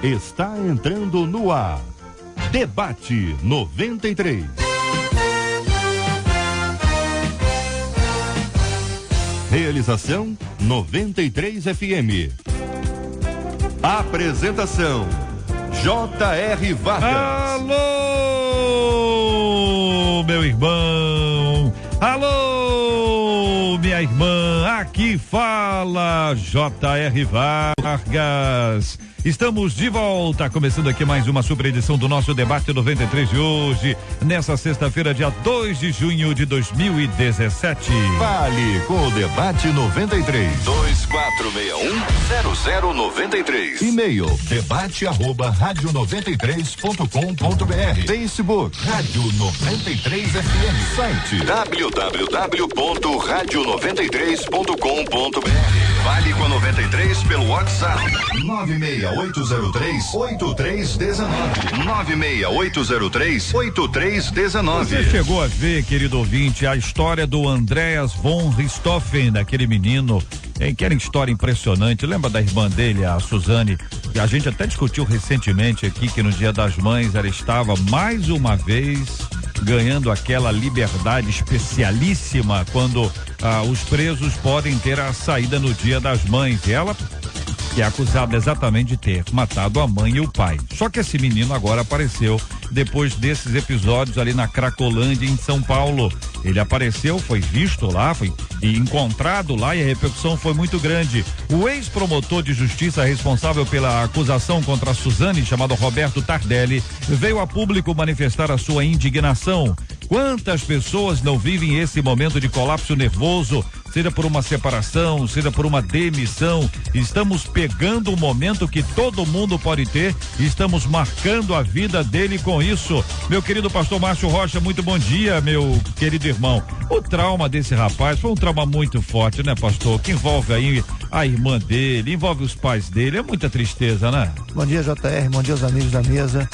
está entrando no ar. Debate 93. Realização 93 FM. Apresentação J.R. Vargas. Alô, meu irmão. Alô, minha irmã. Aqui fala J.R. Vargas. Estamos de volta, começando aqui mais uma super edição do nosso Debate 93 de hoje, nessa sexta-feira, dia 2 de junho de 2017. Fale com o Debate 93. 2461-0093. E-mail debate@radio93.com.br. Facebook Rádio 93 FM. Site www.radio93.com.br. Fale com a 93 pelo WhatsApp 96803-8319. 96803-8319. Você chegou a ver, querido ouvinte, a história do Andreas von Richthofen, daquele menino, que era uma história impressionante. Lembra da irmã dele, a Suzane? Que a gente até discutiu recentemente aqui que no Dia das Mães ela estava mais uma vez ganhando aquela liberdade especialíssima quando os presos podem ter a saída no Dia das Mães. E ela que é acusada exatamente de ter matado a mãe e o pai. Só que esse menino agora apareceu depois desses episódios ali na Cracolândia, em São Paulo. Ele apareceu, foi visto lá, foi encontrado lá e a repercussão foi muito grande. O ex-promotor de justiça responsável pela acusação contra a Suzane, chamado Roberto Tardelli, veio a público manifestar a sua indignação. Quantas pessoas não vivem esse momento de colapso nervoso, seja por uma separação, seja por uma demissão? Estamos pegando o momento que todo mundo pode ter e estamos marcando a vida dele com isso. Meu querido pastor Márcio Rocha, muito bom dia, meu querido irmão. O trauma desse rapaz foi um trauma muito forte, né, pastor? Que envolve aí a irmã dele, envolve os pais dele, é muita tristeza, né? Bom dia, JR, bom dia aos amigos da mesa.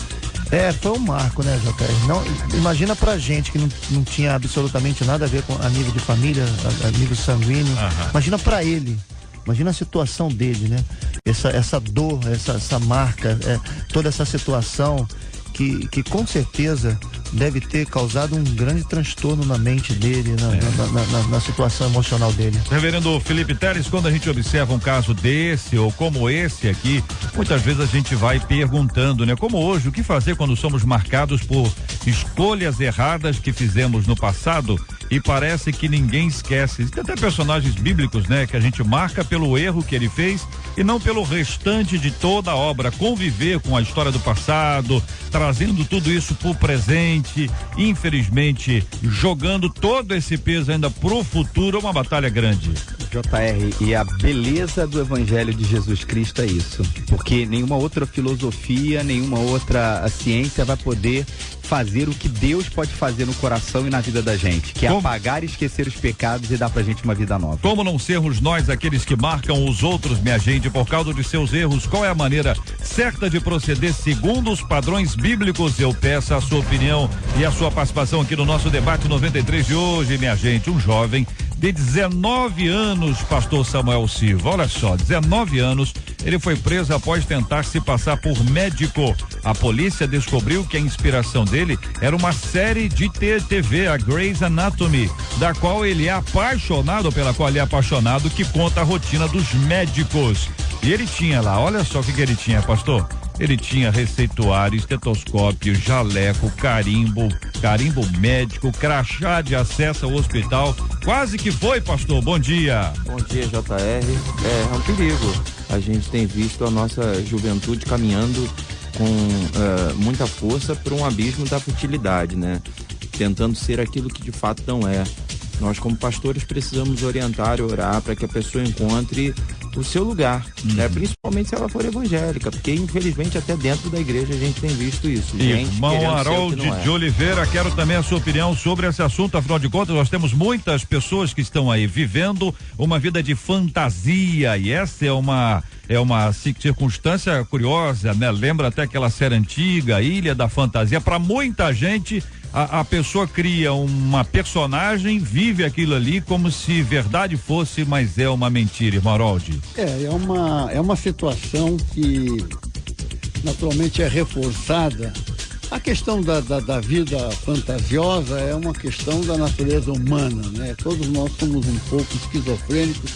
Foi um marco, né, JR? Não, imagina pra gente que não tinha absolutamente nada a ver com a nível de família, amigo sanguíneo. Imagina pra ele, imagina a situação dele, né? Essa dor, essa marca, toda essa situação que com certeza deve ter causado um grande transtorno na mente dele, na situação emocional dele. Reverendo Felipe Teres, quando a gente observa um caso desse ou como esse aqui, muitas vezes a gente vai perguntando, né? Como hoje, o que fazer quando somos marcados por escolhas erradas que fizemos no passado e parece que ninguém esquece. Tem até personagens bíblicos, né? Que a gente marca pelo erro que ele fez e não pelo restante de toda a obra. Conviver com a história do passado, trazendo tudo isso pro presente, infelizmente jogando todo esse peso ainda pro futuro, é uma batalha grande. JR, e a beleza do Evangelho de Jesus Cristo é isso, porque nenhuma outra filosofia, nenhuma outra ciência vai poder fazer o que Deus pode fazer no coração e na vida da gente, que é apagar e esquecer os pecados e dar pra gente uma vida nova. Como não sermos nós aqueles que marcam os outros, minha gente, por causa de seus erros? Qual é a maneira certa de proceder segundo os padrões bíblicos? Eu peço a sua opinião e a sua participação aqui no nosso Debate 93 de hoje, minha gente. Um jovem de 19 anos, pastor Samuel Silva, olha só, 19 anos, ele foi preso após tentar se passar por médico. A polícia descobriu que a inspiração dele era uma série de TV, a Grey's Anatomy, da qual ele é apaixonado, que conta a rotina dos médicos. E ele tinha lá, olha só o que ele tinha, pastor. Ele tinha receituário, estetoscópio, jaleco, carimbo médico, crachá de acesso ao hospital. Quase que foi, pastor. Bom dia. Bom dia, JR. É um perigo. A gente tem visto a nossa juventude caminhando com muita força para um abismo da futilidade, né? Tentando ser aquilo que de fato não é. Nós, como pastores, precisamos orientar e orar para que a pessoa encontre o seu lugar, né? Principalmente se ela for evangélica, porque infelizmente até dentro da igreja a gente tem visto isso. Irmão Harold de Oliveira, quero também a sua opinião sobre esse assunto. Afinal de contas, nós temos muitas pessoas que estão aí vivendo uma vida de fantasia, e essa é uma circunstância curiosa, né? Lembra até aquela série antiga, Ilha da Fantasia. Para muita gente, a pessoa cria uma personagem, vive aquilo ali como se verdade fosse, mas é uma mentira, irmão Harold. É uma situação que naturalmente é reforçada. A questão da vida fantasiosa é uma questão da natureza humana, né? Todos nós somos um pouco esquizofrênicos,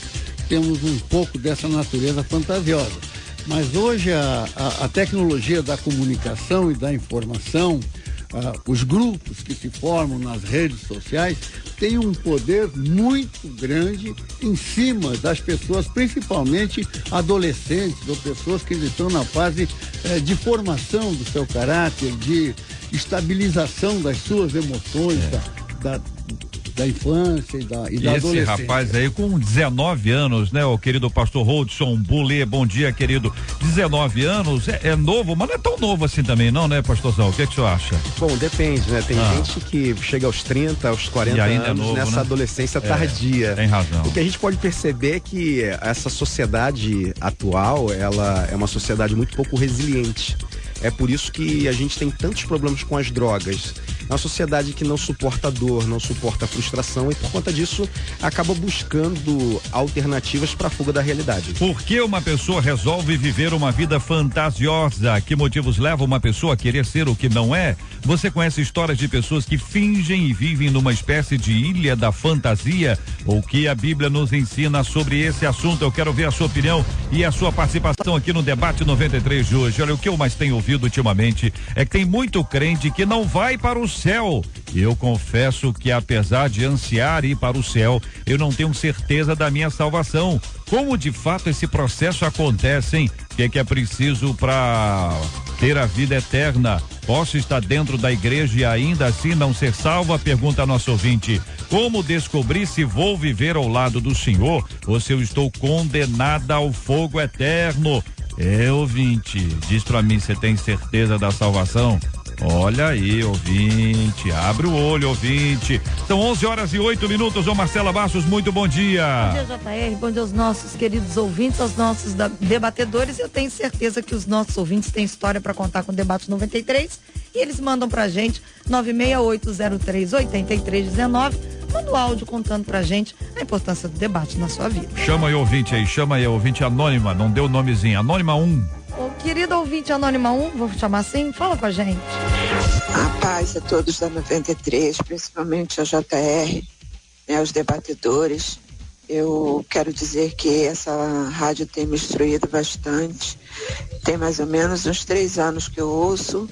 temos um pouco dessa natureza fantasiosa. Mas hoje a tecnologia da comunicação e da informação, os grupos que se formam nas redes sociais têm um poder muito grande em cima das pessoas, principalmente adolescentes ou pessoas que estão na fase de formação do seu caráter, de estabilização das suas emoções, da infância e da adolescência. Esse rapaz aí com 19 anos, né, o querido pastor Holdson Bulê, bom dia, querido. 19 anos é novo, mas não é tão novo assim também não, né, pastorzão? O que é que o senhor acha? Bom, depende, né? Tem gente que chega aos 30, aos 40 anos é novo, nessa adolescência tardia. Tem razão. O que a gente pode perceber é que essa sociedade atual, ela é uma sociedade muito pouco resiliente. É por isso que a gente tem tantos problemas com as drogas. É uma sociedade que não suporta a dor, não suporta a frustração e por conta disso acaba buscando alternativas para a fuga da realidade. Por que uma pessoa resolve viver uma vida fantasiosa? Que motivos levam uma pessoa a querer ser o que não é? Você conhece histórias de pessoas que fingem e vivem numa espécie de ilha da fantasia? O que a Bíblia nos ensina sobre esse assunto? Eu quero ver a sua opinião e a sua participação aqui no Debate 93 de hoje. Olha, o que eu mais tenho ouvido ultimamente é que tem muito crente que não vai para o céu. Eu confesso que apesar de ansiar ir para o céu, eu não tenho certeza da minha salvação. Como de fato esse processo acontece, hein? O que é preciso para ter a vida eterna? Posso estar dentro da igreja e ainda assim não ser salva? Pergunta a nosso ouvinte. Como descobrir se vou viver ao lado do Senhor ou se eu estou condenada ao fogo eterno? Ouvinte, diz pra mim, você tem certeza da salvação? Olha aí, ouvinte, abre o olho, ouvinte. São 11h08. Ô Marcela Bastos, muito bom dia. Bom dia, JR, bom dia aos nossos queridos ouvintes, aos nossos debatedores. Eu tenho certeza que os nossos ouvintes têm história para contar com o Debate 93 e eles mandam pra gente 968038319. Manda o áudio contando pra gente a importância do debate na sua vida. Chama aí, ouvinte anônima, não deu nomezinho, anônima 1. Ô, querido ouvinte anônima 1, vou chamar assim, fala com a gente. A paz a todos da 93, principalmente a JR, né, os debatedores. Eu quero dizer que essa rádio tem me instruído bastante. Tem mais ou menos uns 3 anos que eu ouço.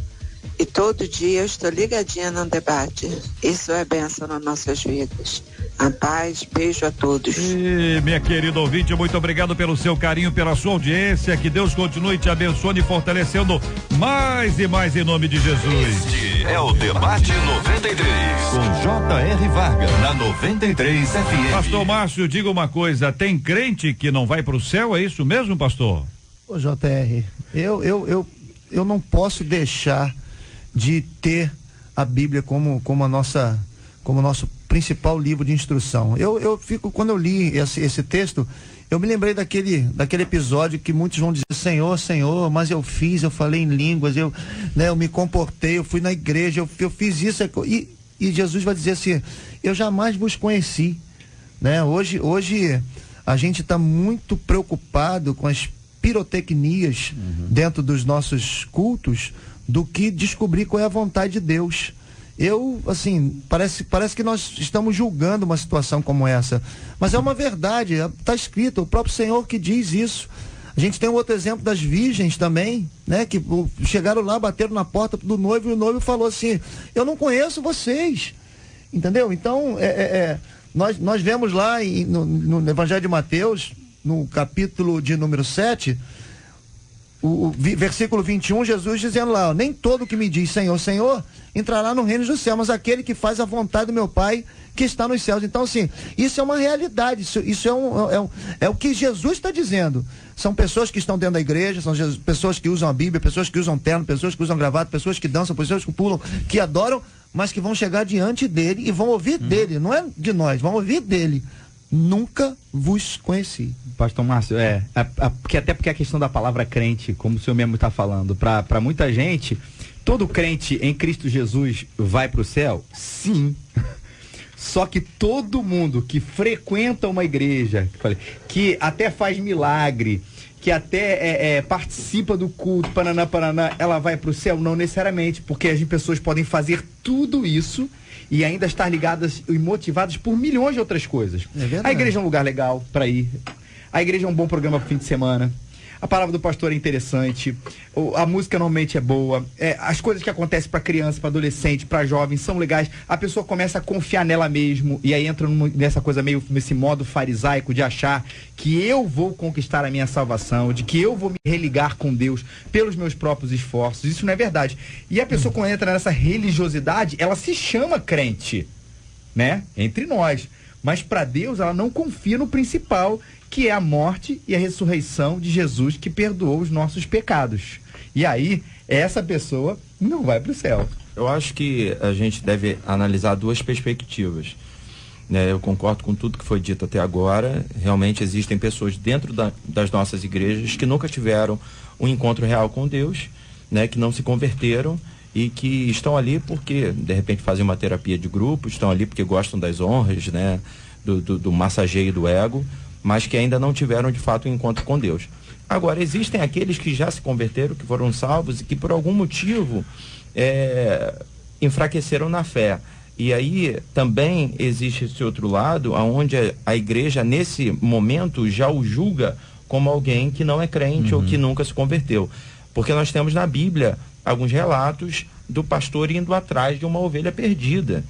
E todo dia eu estou ligadinha no debate. Isso é bênção nas nossas vidas. A paz, beijo a todos. E, minha querida ouvinte, muito obrigado pelo seu carinho, pela sua audiência. Que Deus continue te abençoando e fortalecendo mais e mais em nome de Jesus. Este é o Debate 93, com J.R. Vargas, na 93 FM. Pastor Márcio, diga uma coisa, tem crente que não vai para o céu, é isso mesmo, pastor? Ô, J.R., eu não posso deixar de ter a Bíblia como nosso principal livro de instrução. Eu fico, quando eu li esse texto, eu me lembrei daquele episódio que muitos vão dizer, Senhor, mas eu falei em línguas, eu me comportei, eu fui na igreja, eu fiz isso, e Jesus vai dizer assim, eu jamais vos conheci, né? Hoje a gente está muito preocupado com as pirotecnias dentro dos nossos cultos, do que descobrir qual é a vontade de Deus. Parece que nós estamos julgando uma situação como essa, mas é uma verdade, está escrito, o próprio Senhor que diz isso. A gente tem um outro exemplo das virgens também, né, que chegaram lá, bateram na porta do noivo e o noivo falou assim, eu não conheço vocês, entendeu? Então, nós vemos lá no Evangelho de Mateus, no capítulo de número 7, o versículo 21, Jesus dizendo lá, nem todo que me diz Senhor, Senhor, entrará no reino do céu, mas aquele que faz a vontade do meu Pai que está nos céus. Então, assim, isso é uma realidade, isso é o que Jesus está dizendo. São pessoas que estão dentro da igreja, são pessoas que usam a Bíblia, pessoas que usam terno, pessoas que usam gravata, pessoas que dançam, pessoas que pulam, que adoram, mas que vão chegar diante dele e vão ouvir dele, não é de nós, vão ouvir dele. Nunca vos conheci. Pastor Márcio, porque a questão da palavra crente, como o senhor mesmo está falando, para muita gente, todo crente em Cristo Jesus vai para o céu? Sim. Só que todo mundo que frequenta uma igreja, que até faz milagre, que até participa do culto, Paraná, ela vai para o céu? Não necessariamente, porque as pessoas podem fazer tudo isso e ainda estar ligadas e motivadas por milhões de outras coisas. A igreja é um lugar legal para ir. A igreja é um bom programa para o fim de semana. A palavra do pastor é interessante, a música normalmente é boa, as coisas que acontecem para criança, para adolescente, para jovens são legais, a pessoa começa a confiar nela mesmo e aí entra nessa coisa meio, nesse modo farisaico de achar que eu vou conquistar a minha salvação, de que eu vou me religar com Deus pelos meus próprios esforços. Isso não é verdade. E a pessoa, quando entra nessa religiosidade, ela se chama crente, né? Entre nós. Mas para Deus ela não confia no principal, que é a morte e a ressurreição de Jesus, que perdoou os nossos pecados. E aí, essa pessoa não vai para o céu. Eu acho que a gente deve analisar duas perspectivas. Eu concordo com tudo que foi dito até agora. Realmente existem pessoas dentro das nossas igrejas que nunca tiveram um encontro real com Deus, que não se converteram e que estão ali porque, de repente, fazem uma terapia de grupo, estão ali porque gostam das honras, do massageio do ego, mas que ainda não tiveram de fato um encontro com Deus. Agora, existem aqueles que já se converteram, que foram salvos e que por algum motivo enfraqueceram na fé. E aí também existe esse outro lado, onde a igreja nesse momento já o julga como alguém que não é crente ou que nunca se converteu. Porque nós temos na Bíblia alguns relatos do pastor indo atrás de uma ovelha perdida,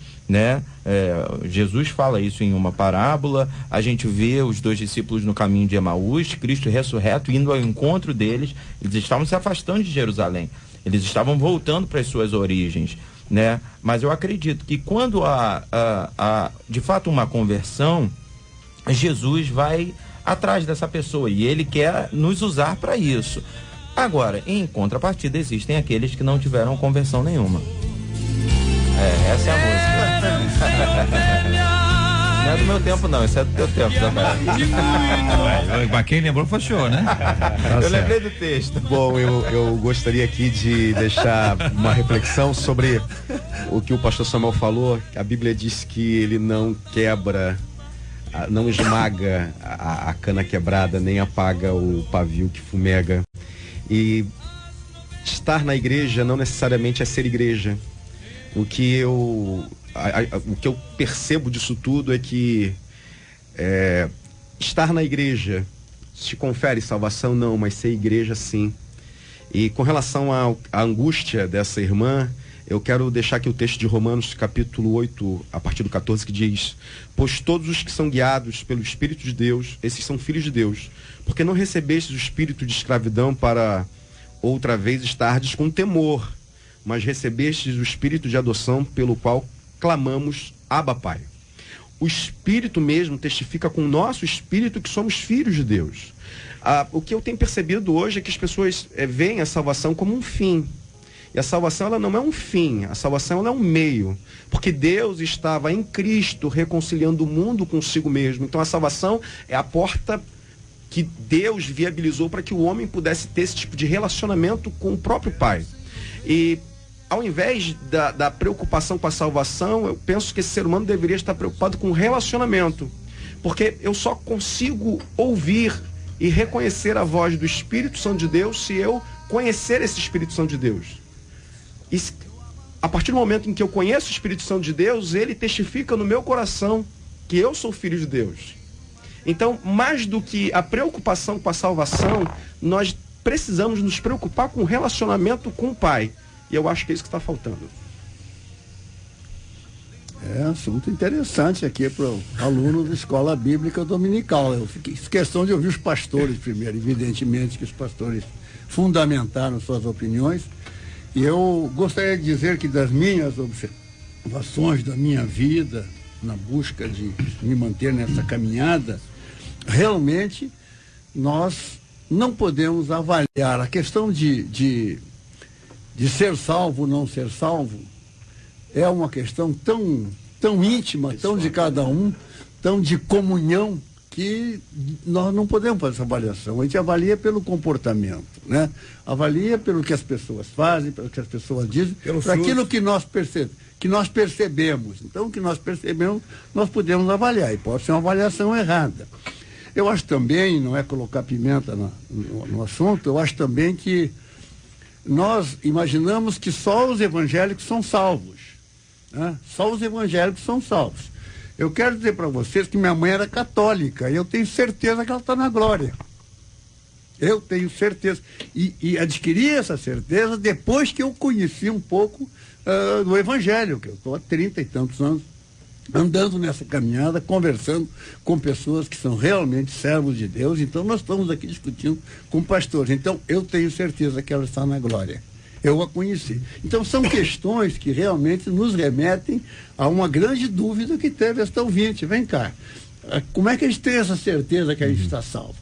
Jesus fala isso em uma parábola. A gente vê os 2 discípulos no caminho de Emaús, Cristo ressurreto indo ao encontro deles. Eles estavam se afastando de Jerusalém, eles estavam voltando para as suas origens, mas eu acredito que quando há de fato uma conversão, Jesus vai atrás dessa pessoa e ele quer nos usar para isso. Agora, em contrapartida, existem aqueles que não tiveram conversão nenhuma. Essa é a música. Não é do meu tempo, não. Isso é do teu tempo também. Mas quem lembrou foi o senhor, né? Eu lembrei do texto. Bom, eu gostaria aqui de deixar uma reflexão sobre o que o pastor Samuel falou. A Bíblia diz que ele não quebra, não esmaga a cana quebrada, nem apaga o pavio que fumega. E estar na igreja não necessariamente é ser igreja. O que eu percebo disso tudo é que estar na igreja te confere salvação? Não, mas ser igreja sim. E com relação à angústia dessa irmã, eu quero deixar aqui o texto de Romanos capítulo 8, a partir do 14, que diz: pois todos os que são guiados pelo Espírito de Deus, esses são filhos de Deus, porque não recebestes o espírito de escravidão para outra vez estardes com temor, mas recebestes o espírito de adoção pelo qual clamamos, Abba, Pai. O Espírito mesmo testifica com o nosso espírito que somos filhos de Deus. O que eu tenho percebido hoje é que as pessoas veem a salvação como um fim. E a salvação ela não é um fim, a salvação ela é um meio. Porque Deus estava em Cristo reconciliando o mundo consigo mesmo. Então a salvação é a porta que Deus viabilizou para que o homem pudesse ter esse tipo de relacionamento com o próprio Pai. E ao invés da preocupação com a salvação, eu penso que esse ser humano deveria estar preocupado com o relacionamento. Porque eu só consigo ouvir e reconhecer a voz do Espírito Santo de Deus se eu conhecer esse Espírito Santo de Deus. E a partir do momento em que eu conheço o Espírito Santo de Deus, ele testifica no meu coração que eu sou filho de Deus. Então, mais do que a preocupação com a salvação, nós precisamos nos preocupar com o relacionamento com o Pai. E eu acho que é isso que está faltando. É assunto interessante aqui para o aluno da escola bíblica dominical. Eu fiz questão de ouvir os pastores primeiro, evidentemente que os pastores fundamentaram suas opiniões. E eu gostaria de dizer que das minhas observações da minha vida, na busca de me manter nessa caminhada, realmente nós não podemos avaliar a questão de ser salvo ou não ser salvo. É uma questão tão íntima, tão de cada um, tão de comunhão, que nós não podemos fazer essa avaliação. A gente avalia pelo comportamento, né? Avalia pelo que as pessoas fazem, pelo que as pessoas dizem, por aquilo que nós percebemos. Então, o que nós percebemos, nós podemos avaliar, e pode ser uma avaliação errada. Eu acho também, não é colocar pimenta no assunto, eu acho também que nós imaginamos que só os evangélicos são salvos, né? Só os evangélicos são salvos. Eu quero dizer para vocês que minha mãe era católica e eu tenho certeza que ela está na glória. Eu tenho certeza. E adquiri essa certeza depois que eu conheci um pouco do evangelho, que eu estou há 30 e tantos anos andando nessa caminhada, conversando com pessoas que são realmente servos de Deus. Então nós estamos aqui discutindo com pastores. Então eu tenho certeza que ela está na glória. Eu a conheci. Então são questões que realmente nos remetem a uma grande dúvida que teve esta ouvinte. Vem cá, como é que a gente tem essa certeza que a gente está salvo?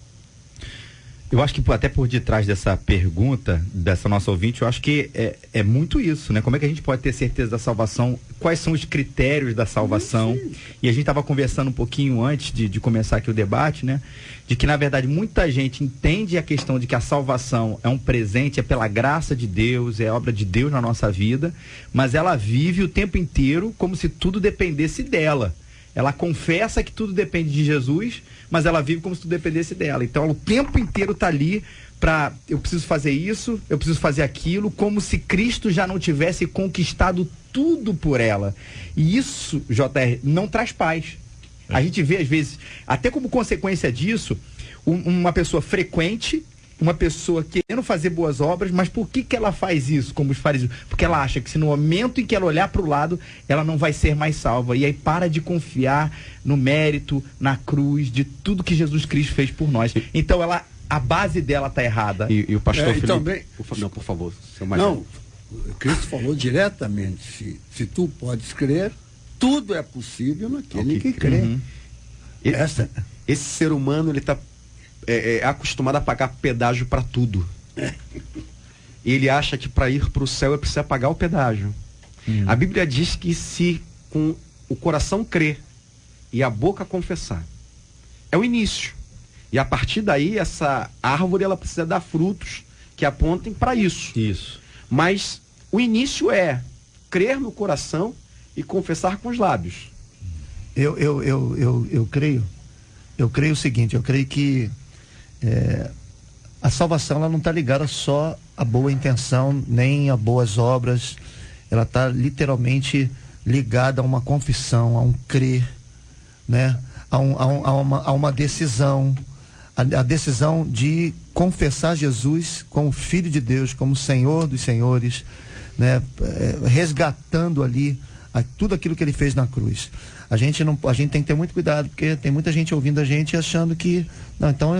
Eu acho que até por detrás dessa pergunta, dessa nossa ouvinte, eu acho que é muito isso, né? Como é que a gente pode ter certeza da salvação? Quais são os critérios da salvação? E a gente estava conversando um pouquinho antes de começar aqui o debate, né? De que, na verdade, muita gente entende a questão de que a salvação é um presente, é pela graça de Deus, é obra de Deus na nossa vida, mas ela vive o tempo inteiro como se tudo dependesse dela. Ela confessa que tudo depende de Jesus, mas ela vive como se tudo dependesse dela. Então, ela o tempo inteiro está ali para, eu preciso fazer isso, eu preciso fazer aquilo, como se Cristo já não tivesse conquistado tudo por ela. E isso, JR, não traz paz. A gente vê, às vezes, até como consequência disso, uma pessoa frequente, uma pessoa querendo fazer boas obras, mas por que ela faz isso, como os fariseus? Porque ela acha que se no momento em que ela olhar para o lado, ela não vai ser mais salva. E aí para de confiar no mérito, na cruz, de tudo que Jesus Cristo fez por nós. Então a base dela está errada. E o pastor Felipe... Também, não, por favor. Não, Cristo falou diretamente, se tu podes crer, tudo é possível naquele que crê. Uhum. Esse ser humano, ele está acostumado a pagar pedágio para tudo. Ele acha que para ir para o céu é preciso pagar o pedágio. A Bíblia diz que se com o coração crer e a boca confessar, é o início. E a partir daí, essa árvore ela precisa dar frutos que apontem para isso. Isso. Mas o início é crer no coração e confessar com os lábios. Eu creio o seguinte, eu creio que a salvação ela não está ligada só à boa intenção, nem a boas obras. Ela está literalmente ligada a uma confissão, a um crer, né? a uma decisão, a decisão de confessar Jesus como Filho de Deus, como Senhor dos Senhores, né? Resgatando ali tudo aquilo que ele fez na cruz. A gente tem que ter muito cuidado, porque tem muita gente ouvindo a gente achando que, não, então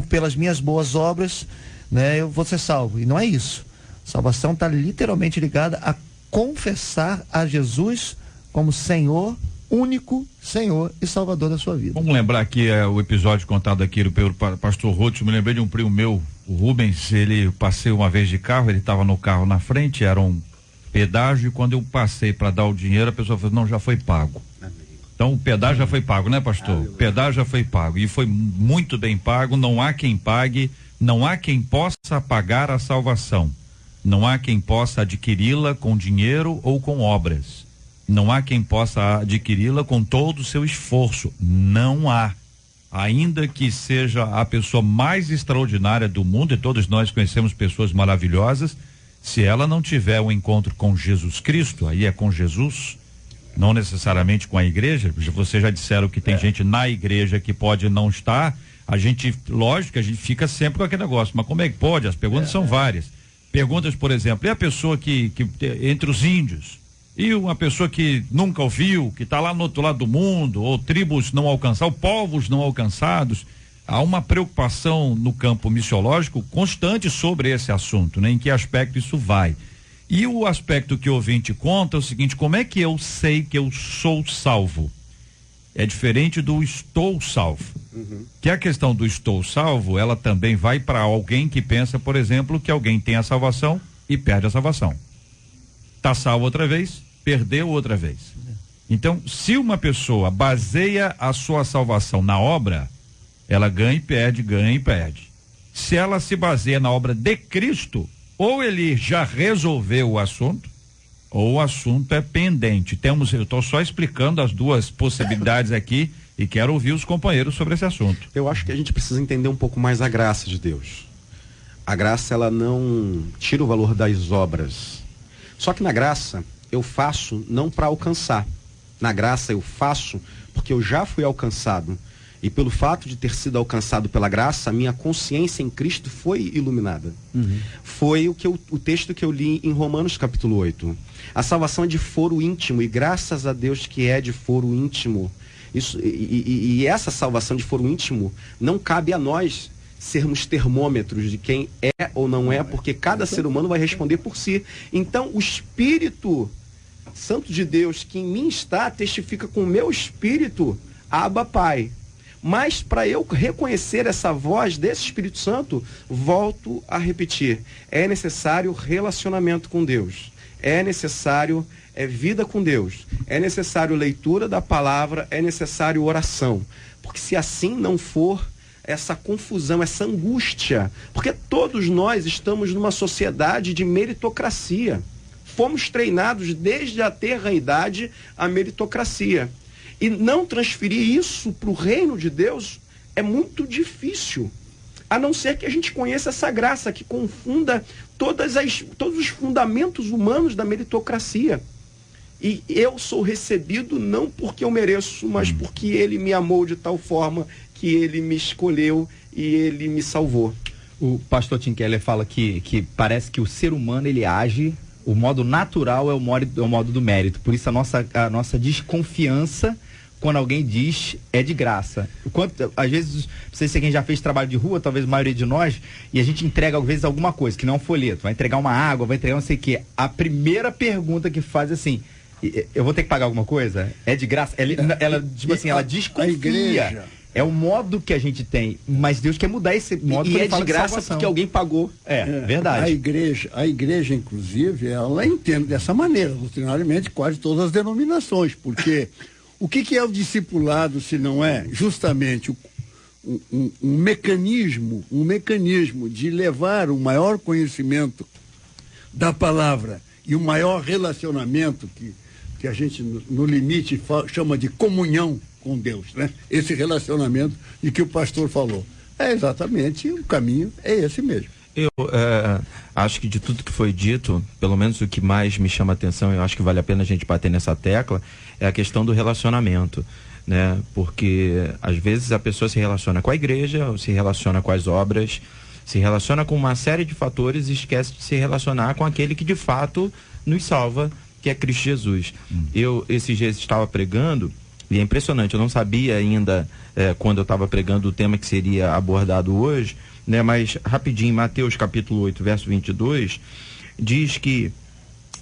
pelas minhas boas obras, né, eu vou ser salvo. E não é isso. Salvação está literalmente ligada a confessar a Jesus como Senhor, único Senhor e Salvador da sua vida. Vamos lembrar aqui o episódio contado aqui pelo pastor Roth. Me lembrei de um primo meu, o Rubens. Ele passei uma vez de carro, ele estava no carro na frente, era um pedágio, e quando eu passei para dar o dinheiro, a pessoa falou, não, já foi pago. Então o pedágio já foi pago, né, pastor? O pedágio já foi pago e foi muito bem pago. Não há quem pague, não há quem possa pagar a salvação, não há quem possa adquiri-la com dinheiro ou com obras, não há quem possa adquiri-la com todo o seu esforço, não há. Ainda que seja a pessoa mais extraordinária do mundo, e todos nós conhecemos pessoas maravilhosas, se ela não tiver um encontro com Jesus Cristo, aí é com Jesus, não necessariamente com a igreja. Vocês já disseram que tem gente na igreja que pode não estar. A gente, lógico, a gente fica sempre com aquele negócio, mas como é que pode? As perguntas são várias. Perguntas, por exemplo, e a pessoa que entre os índios, e uma pessoa que nunca ouviu, que está lá no outro lado do mundo, ou tribos não alcançadas, ou povos não alcançados. Há uma preocupação no campo missiológico constante sobre esse assunto, né? Em que aspecto isso vai? E o aspecto que o ouvinte conta é o seguinte: como é que eu sei que eu sou salvo? É diferente do estou salvo. Que a questão do estou salvo, ela também vai para alguém que pensa, por exemplo, que alguém tem a salvação e perde a salvação. Está salvo outra vez, perdeu outra vez. Então, se uma pessoa baseia a sua salvação na obra, ela ganha e perde, ganha e perde. Se ela se baseia na obra de Cristo, ou ele já resolveu o assunto, ou o assunto é pendente. Eu estou só explicando as duas possibilidades aqui, e quero ouvir os companheiros sobre esse assunto. Eu acho que a gente precisa entender um pouco mais a graça de Deus. A graça, ela não tira o valor das obras. Só que na graça, eu faço não para alcançar. Na graça, eu faço porque eu já fui alcançado. E pelo fato de ter sido alcançado pela graça, a minha consciência em Cristo foi iluminada. Foi o texto que eu li em Romanos capítulo 8. A salvação é de foro íntimo, e graças a Deus que é de foro íntimo. E essa salvação de foro íntimo não cabe a nós sermos termômetros de quem é ou não é, porque cada ser humano vai responder por si. Então, o Espírito Santo de Deus que em mim está, testifica com o meu espírito, Abba, Pai. Mas para eu reconhecer essa voz desse Espírito Santo, volto a repetir, é necessário relacionamento com Deus, é necessário vida com Deus, é necessário leitura da palavra, é necessário oração, porque se assim não for, essa confusão, essa angústia, porque todos nós estamos numa sociedade de meritocracia, fomos treinados desde a tenra idade à meritocracia. E não transferir isso para o reino de Deus é muito difícil. A não ser que a gente conheça essa graça que confunda todos os fundamentos humanos da meritocracia. E eu sou recebido não porque eu mereço, mas porque Ele me amou de tal forma que Ele me escolheu e Ele me salvou. O pastor Tim Keller fala que parece que o ser humano ele age, o modo natural é o modo do mérito. Por isso a nossa desconfiança quando alguém diz é de graça. Às vezes, não sei se quem já fez trabalho de rua, talvez a maioria de nós, e a gente entrega às vezes alguma coisa, que não é um folheto, vai entregar uma água, vai entregar não sei o quê. A primeira pergunta que faz é assim, eu vou ter que pagar alguma coisa? É de graça? Ela tipo assim, ela desconfia. A igreja. É o modo que a gente tem, mas Deus quer mudar esse modo. E é de graça porque alguém pagou. Verdade. A igreja, inclusive, ela entende dessa maneira, doutrinariamente, quase todas as denominações, porque o que é o discipulado se não é justamente um mecanismo de levar um maior conhecimento da palavra e um maior relacionamento que a gente no limite chama de comunhão com Deus, né? Esse relacionamento de que o pastor falou. É exatamente, o caminho é esse mesmo. Eu acho que de tudo que foi dito, pelo menos o que mais me chama a atenção, eu acho que vale a pena a gente bater nessa tecla, é a questão do relacionamento, né? Porque às vezes a pessoa se relaciona com a igreja, se relaciona com as obras, se relaciona com uma série de fatores e esquece de se relacionar com aquele que de fato nos salva, que é Cristo Jesus. Eu esses dias estava pregando, e é impressionante, eu não sabia ainda quando eu estava pregando o tema que seria abordado hoje, né? Mas rapidinho, Mateus capítulo 8, verso 22, diz que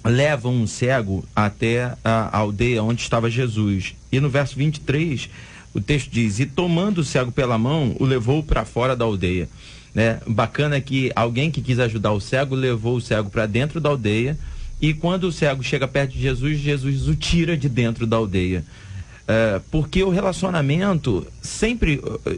levam um cego até a aldeia onde estava Jesus. E no verso 23, o texto diz, e tomando o cego pela mão, o levou para fora da aldeia. Né? Bacana que alguém que quis ajudar o cego, levou o cego para dentro da aldeia, e quando o cego chega perto de Jesus, Jesus o tira de dentro da aldeia. Porque o relacionamento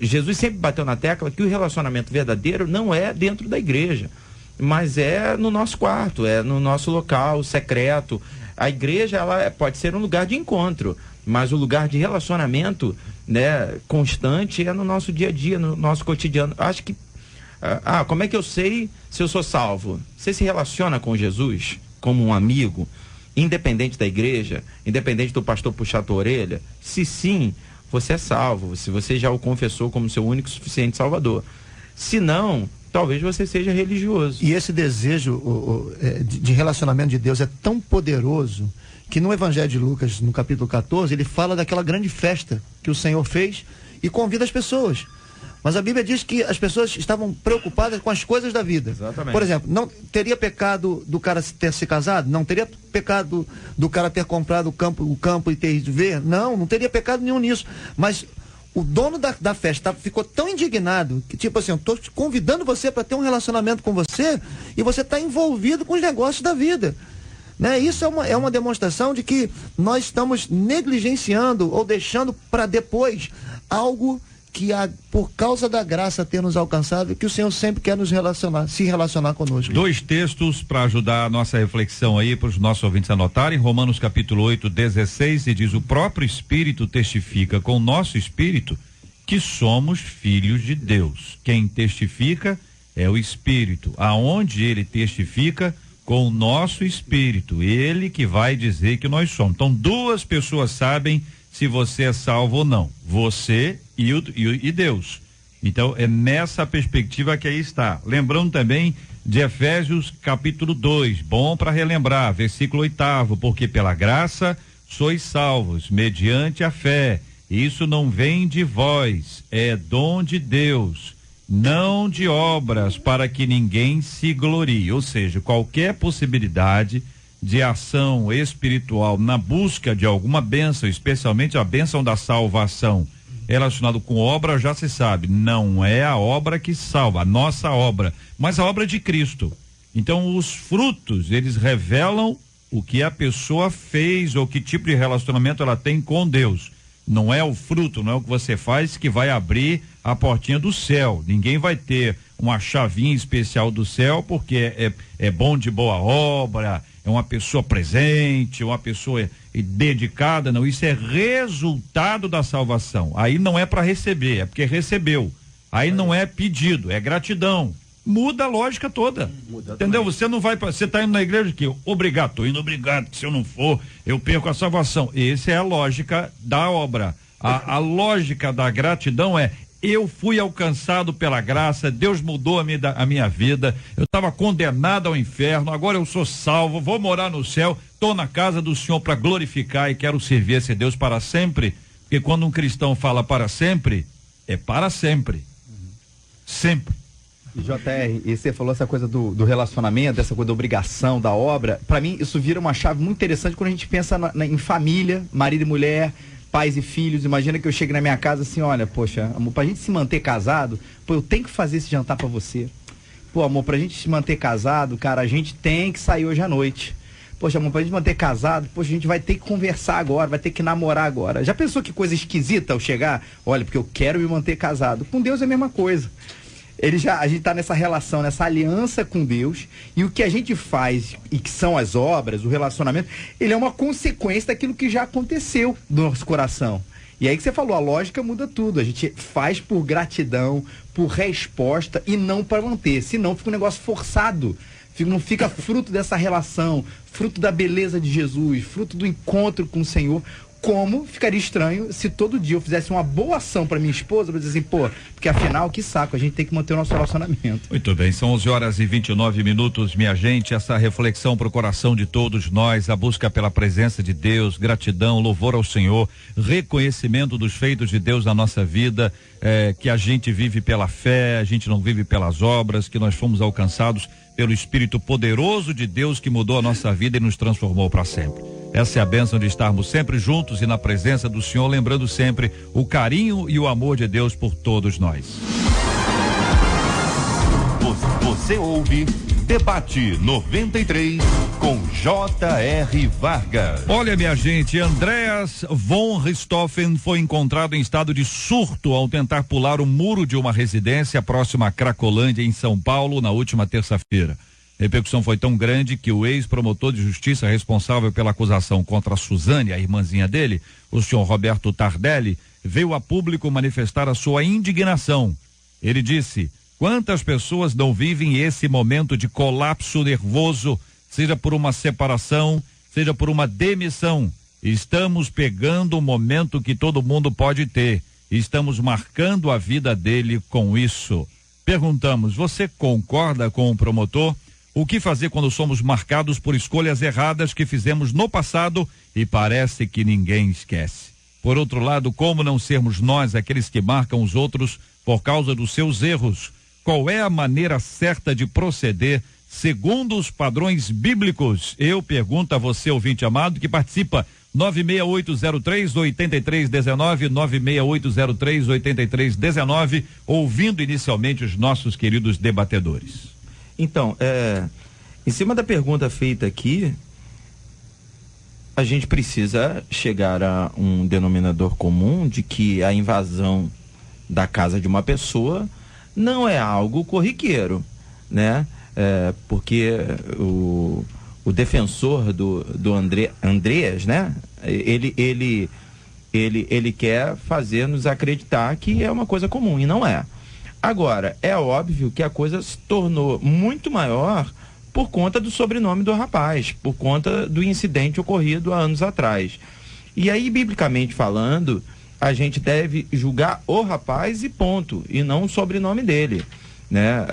Jesus sempre bateu na tecla que o relacionamento verdadeiro não é dentro da igreja, mas é no nosso quarto, é no nosso local secreto. A igreja, ela pode ser um lugar de encontro, mas o lugar de relacionamento, né, constante é no nosso dia a dia, no nosso cotidiano. Acho que como é que eu sei se eu sou salvo? Você se relaciona com Jesus como um amigo, independente da igreja, independente do pastor puxar a tua orelha? Se sim, você é salvo, se você já o confessou como seu único e suficiente salvador. Se não, talvez você seja religioso. E esse desejo de relacionamento de Deus é tão poderoso que no Evangelho de Lucas, no capítulo 14, ele fala daquela grande festa que o Senhor fez e convida as pessoas. Mas a Bíblia diz que as pessoas estavam preocupadas com as coisas da vida. Exatamente. Por exemplo, não teria pecado do cara ter se casado? Não teria pecado do cara ter comprado o campo e ter ido ver? Não teria pecado nenhum nisso. Mas o dono da festa ficou tão indignado que, tipo assim, eu estou convidando você para ter um relacionamento com você e você está envolvido com os negócios da vida. Né? Isso é uma demonstração de que nós estamos negligenciando ou deixando para depois algo que por causa da graça ter nos alcançado, que o Senhor sempre quer se relacionar conosco. 2 textos para ajudar a nossa reflexão aí, para os nossos ouvintes anotarem. Romanos capítulo 8, 16, e diz: o próprio Espírito testifica com o nosso espírito que somos filhos de Deus. Quem testifica é o Espírito. Aonde ele testifica? Com o nosso espírito. Ele que vai dizer que nós somos. Então, 2 pessoas sabem se você é salvo ou não. Você e Deus. Então, é nessa perspectiva que aí está. Lembrando também de Efésios capítulo 2, bom para relembrar, versículo 8, porque pela graça sois salvos, mediante a fé. Isso não vem de vós, é dom de Deus, não de obras, para que ninguém se glorie. Ou seja, qualquer possibilidade de ação espiritual na busca de alguma bênção, especialmente a bênção da salvação, relacionado com obra, já se sabe, não é a obra que salva, a nossa obra, mas a obra de Cristo. Então, os frutos, eles revelam o que a pessoa fez ou que tipo de relacionamento ela tem com Deus. Não é o fruto, não é o que você faz que vai abrir a portinha do céu. Ninguém vai ter uma chavinha especial do céu porque é bom de boa obra, é uma pessoa presente, uma pessoa dedicada. Não, isso é resultado da salvação. Aí não é para receber, é porque recebeu. Aí não é pedido, é gratidão. Muda a lógica toda. Entendeu? Também. Você não vai você tá indo na igreja que obrigado, tô indo obrigado, se eu não for, eu perco a salvação. Essa é a lógica da obra. A lógica da gratidão é: eu fui alcançado pela graça, Deus mudou a minha vida, eu estava condenado ao inferno, agora eu sou salvo, vou morar no céu, estou na casa do Senhor para glorificar e quero servir esse Deus para sempre. Porque quando um cristão fala para sempre, é para sempre. Sempre. JR, e você falou essa coisa do relacionamento, essa coisa da obrigação, da obra. Para mim, isso vira uma chave muito interessante quando a gente pensa em família, marido e mulher, pais e filhos. Imagina que eu chegue na minha casa assim: olha, poxa, amor, pra gente se manter casado, pô, eu tenho que fazer esse jantar pra você. Pô, amor, pra gente se manter casado, cara, a gente tem que sair hoje à noite. Poxa, amor, pra gente manter casado, poxa, a gente vai ter que conversar agora, vai ter que namorar agora. Já pensou que coisa esquisita ao chegar? Olha, porque eu quero me manter casado. Com Deus é a mesma coisa. A gente está nessa relação, nessa aliança com Deus, e o que a gente faz, e que são as obras, o relacionamento, ele é uma consequência daquilo que já aconteceu no nosso coração. E aí que você falou, a lógica muda tudo. A gente faz por gratidão, por resposta e não para manter. Senão fica um negócio forçado. Não fica fruto dessa relação, fruto da beleza de Jesus, fruto do encontro com o Senhor. Como ficaria estranho se todo dia eu fizesse uma boa ação para minha esposa, para dizer assim, pô, porque afinal, que saco, a gente tem que manter o nosso relacionamento. Muito bem, são 11h29, minha gente, essa reflexão para o coração de todos nós, a busca pela presença de Deus, gratidão, louvor ao Senhor, reconhecimento dos feitos de Deus na nossa vida, que a gente vive pela fé, a gente não vive pelas obras, que nós fomos alcançados pelo Espírito poderoso de Deus que mudou a nossa vida e nos transformou para sempre. Essa é a bênção de estarmos sempre juntos e na presença do Senhor, lembrando sempre o carinho e o amor de Deus por todos nós. Você ouve Debate 93 com J.R. Vargas. Olha, minha gente, Andreas von Richthofen foi encontrado em estado de surto ao tentar pular o muro de uma residência próxima a Cracolândia, em São Paulo, na última terça-feira. A repercussão foi tão grande que o ex-promotor de justiça responsável pela acusação contra a Suzane, a irmãzinha dele, o senhor Roberto Tardelli, veio a público manifestar a sua indignação. Ele disse: quantas pessoas não vivem esse momento de colapso nervoso, seja por uma separação, seja por uma demissão? Estamos pegando o momento que todo mundo pode ter. Estamos marcando a vida dele com isso. Perguntamos: você concorda com o promotor? O que fazer quando somos marcados por escolhas erradas que fizemos no passado e parece que ninguém esquece? Por outro lado, como não sermos nós aqueles que marcam os outros por causa dos seus erros? Qual é a maneira certa de proceder segundo os padrões bíblicos? Eu pergunto a você, ouvinte amado, que participa. 96803-8319, 96803-8319, ouvindo inicialmente os nossos queridos debatedores. Então, em cima da pergunta feita aqui, a gente precisa chegar a um denominador comum de que a invasão da casa de uma pessoa não é algo corriqueiro, né? Porque o defensor do Andreas, né? Ele quer fazer-nos acreditar que é uma coisa comum, e não é. Agora, é óbvio que a coisa se tornou muito maior por conta do sobrenome do rapaz, por conta do incidente ocorrido há anos atrás. E aí, biblicamente falando, a gente deve julgar o rapaz e ponto, e não o sobrenome dele, né?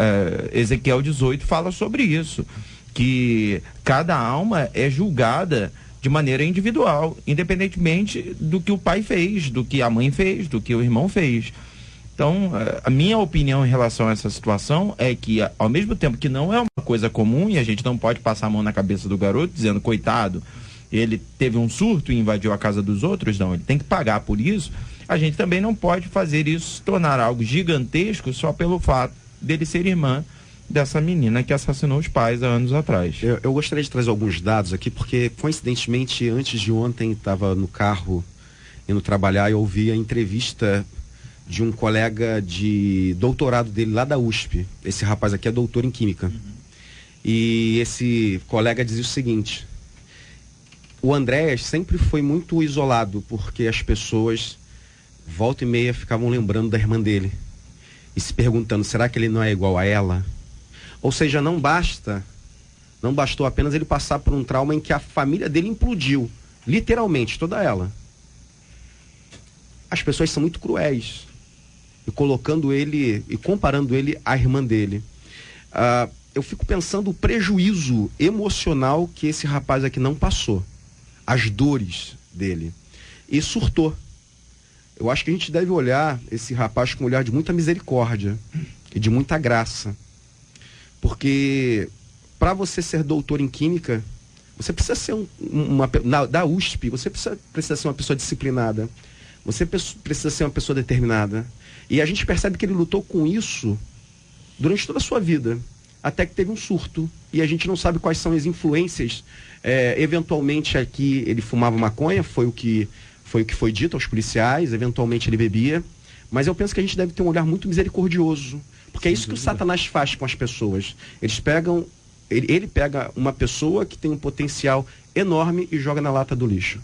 Ezequiel 18 fala sobre isso, que cada alma é julgada de maneira individual, independentemente do que o pai fez, do que a mãe fez, do que o irmão fez. Então, a minha opinião em relação a essa situação é que, ao mesmo tempo que não é uma coisa comum, e a gente não pode passar a mão na cabeça do garoto dizendo, coitado, ele teve um surto e invadiu a casa dos outros, não, ele tem que pagar por isso, a gente também não pode fazer isso se tornar algo gigantesco só pelo fato dele ser irmã dessa menina que assassinou os pais há anos atrás. Eu gostaria de trazer alguns dados aqui, porque, coincidentemente, antes de ontem, estava no carro indo trabalhar e ouvi a entrevista de um colega de doutorado dele lá da USP. Esse rapaz aqui é doutor em Química. E esse colega dizia o seguinte: o Andreas sempre foi muito isolado, porque as pessoas, volta e meia, ficavam lembrando da irmã dele e se perguntando, será que ele não é igual a ela? Ou seja, não bastou apenas ele passar por um trauma em que a família dele implodiu, literalmente, toda ela. As pessoas são muito cruéis, e colocando ele, e comparando ele à irmã dele. Eu fico pensando o prejuízo emocional que esse rapaz aqui não passou, as dores dele, e surtou. Eu acho que a gente deve olhar esse rapaz com um olhar de muita misericórdia e de muita graça. Porque para você ser doutor em Química, você precisa ser da USP, você precisa ser uma pessoa disciplinada, você precisa ser uma pessoa determinada. E a gente percebe que ele lutou com isso durante toda a sua vida, até que teve um surto. E a gente não sabe quais são as influências. Eventualmente aqui ele fumava maconha, foi o que foi dito aos policiais, eventualmente ele bebia. Mas eu penso que a gente deve ter um olhar muito misericordioso. Porque é isso que o Satanás faz com as pessoas. Ele pega uma pessoa que tem um potencial enorme e joga na lata do lixo.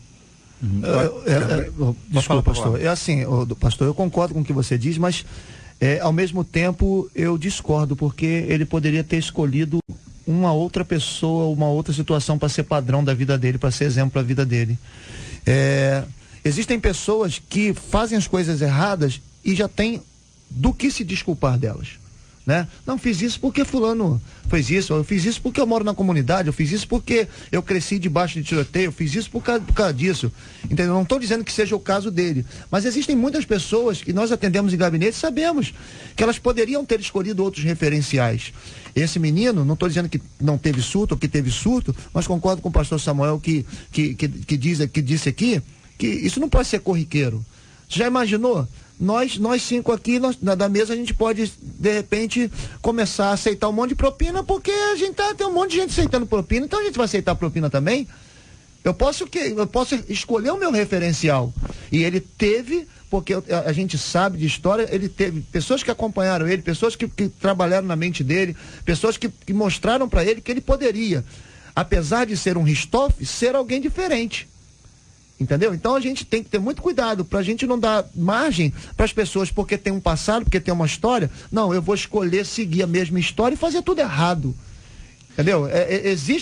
Desculpa, pastor. Pastor, eu concordo com o que você diz, mas ao mesmo tempo eu discordo, porque ele poderia ter escolhido uma outra pessoa, uma outra situação para ser padrão da vida dele, para ser exemplo da vida dele. Existem pessoas que fazem as coisas erradas e já tem do que se desculpar delas, né? Não, fiz isso porque fulano fez isso, eu fiz isso porque eu moro na comunidade, eu fiz isso porque eu cresci debaixo de tiroteio, eu fiz isso por causa disso, entendeu? Não estou dizendo que seja o caso dele, mas existem muitas pessoas que nós atendemos em gabinete e sabemos que elas poderiam ter escolhido outros referenciais. Esse menino, não estou dizendo que não teve surto ou que teve surto, mas concordo com o pastor Samuel que disse aqui que isso não pode ser corriqueiro. Você já imaginou? Nós cinco aqui, da mesa, a gente pode, de repente, começar a aceitar um monte de propina, porque a gente tem um monte de gente aceitando propina, então a gente vai aceitar propina também. Eu posso escolher o meu referencial. E ele teve, porque a gente sabe de história, ele teve pessoas que acompanharam ele, pessoas que trabalharam na mente dele, pessoas que mostraram para ele que ele poderia, apesar de ser um Richthofen, ser alguém diferente. Entendeu? Então a gente tem que ter muito cuidado pra gente não dar margem para as pessoas porque tem um passado, porque tem uma história. Não, eu vou escolher seguir a mesma história e fazer tudo errado. Entendeu?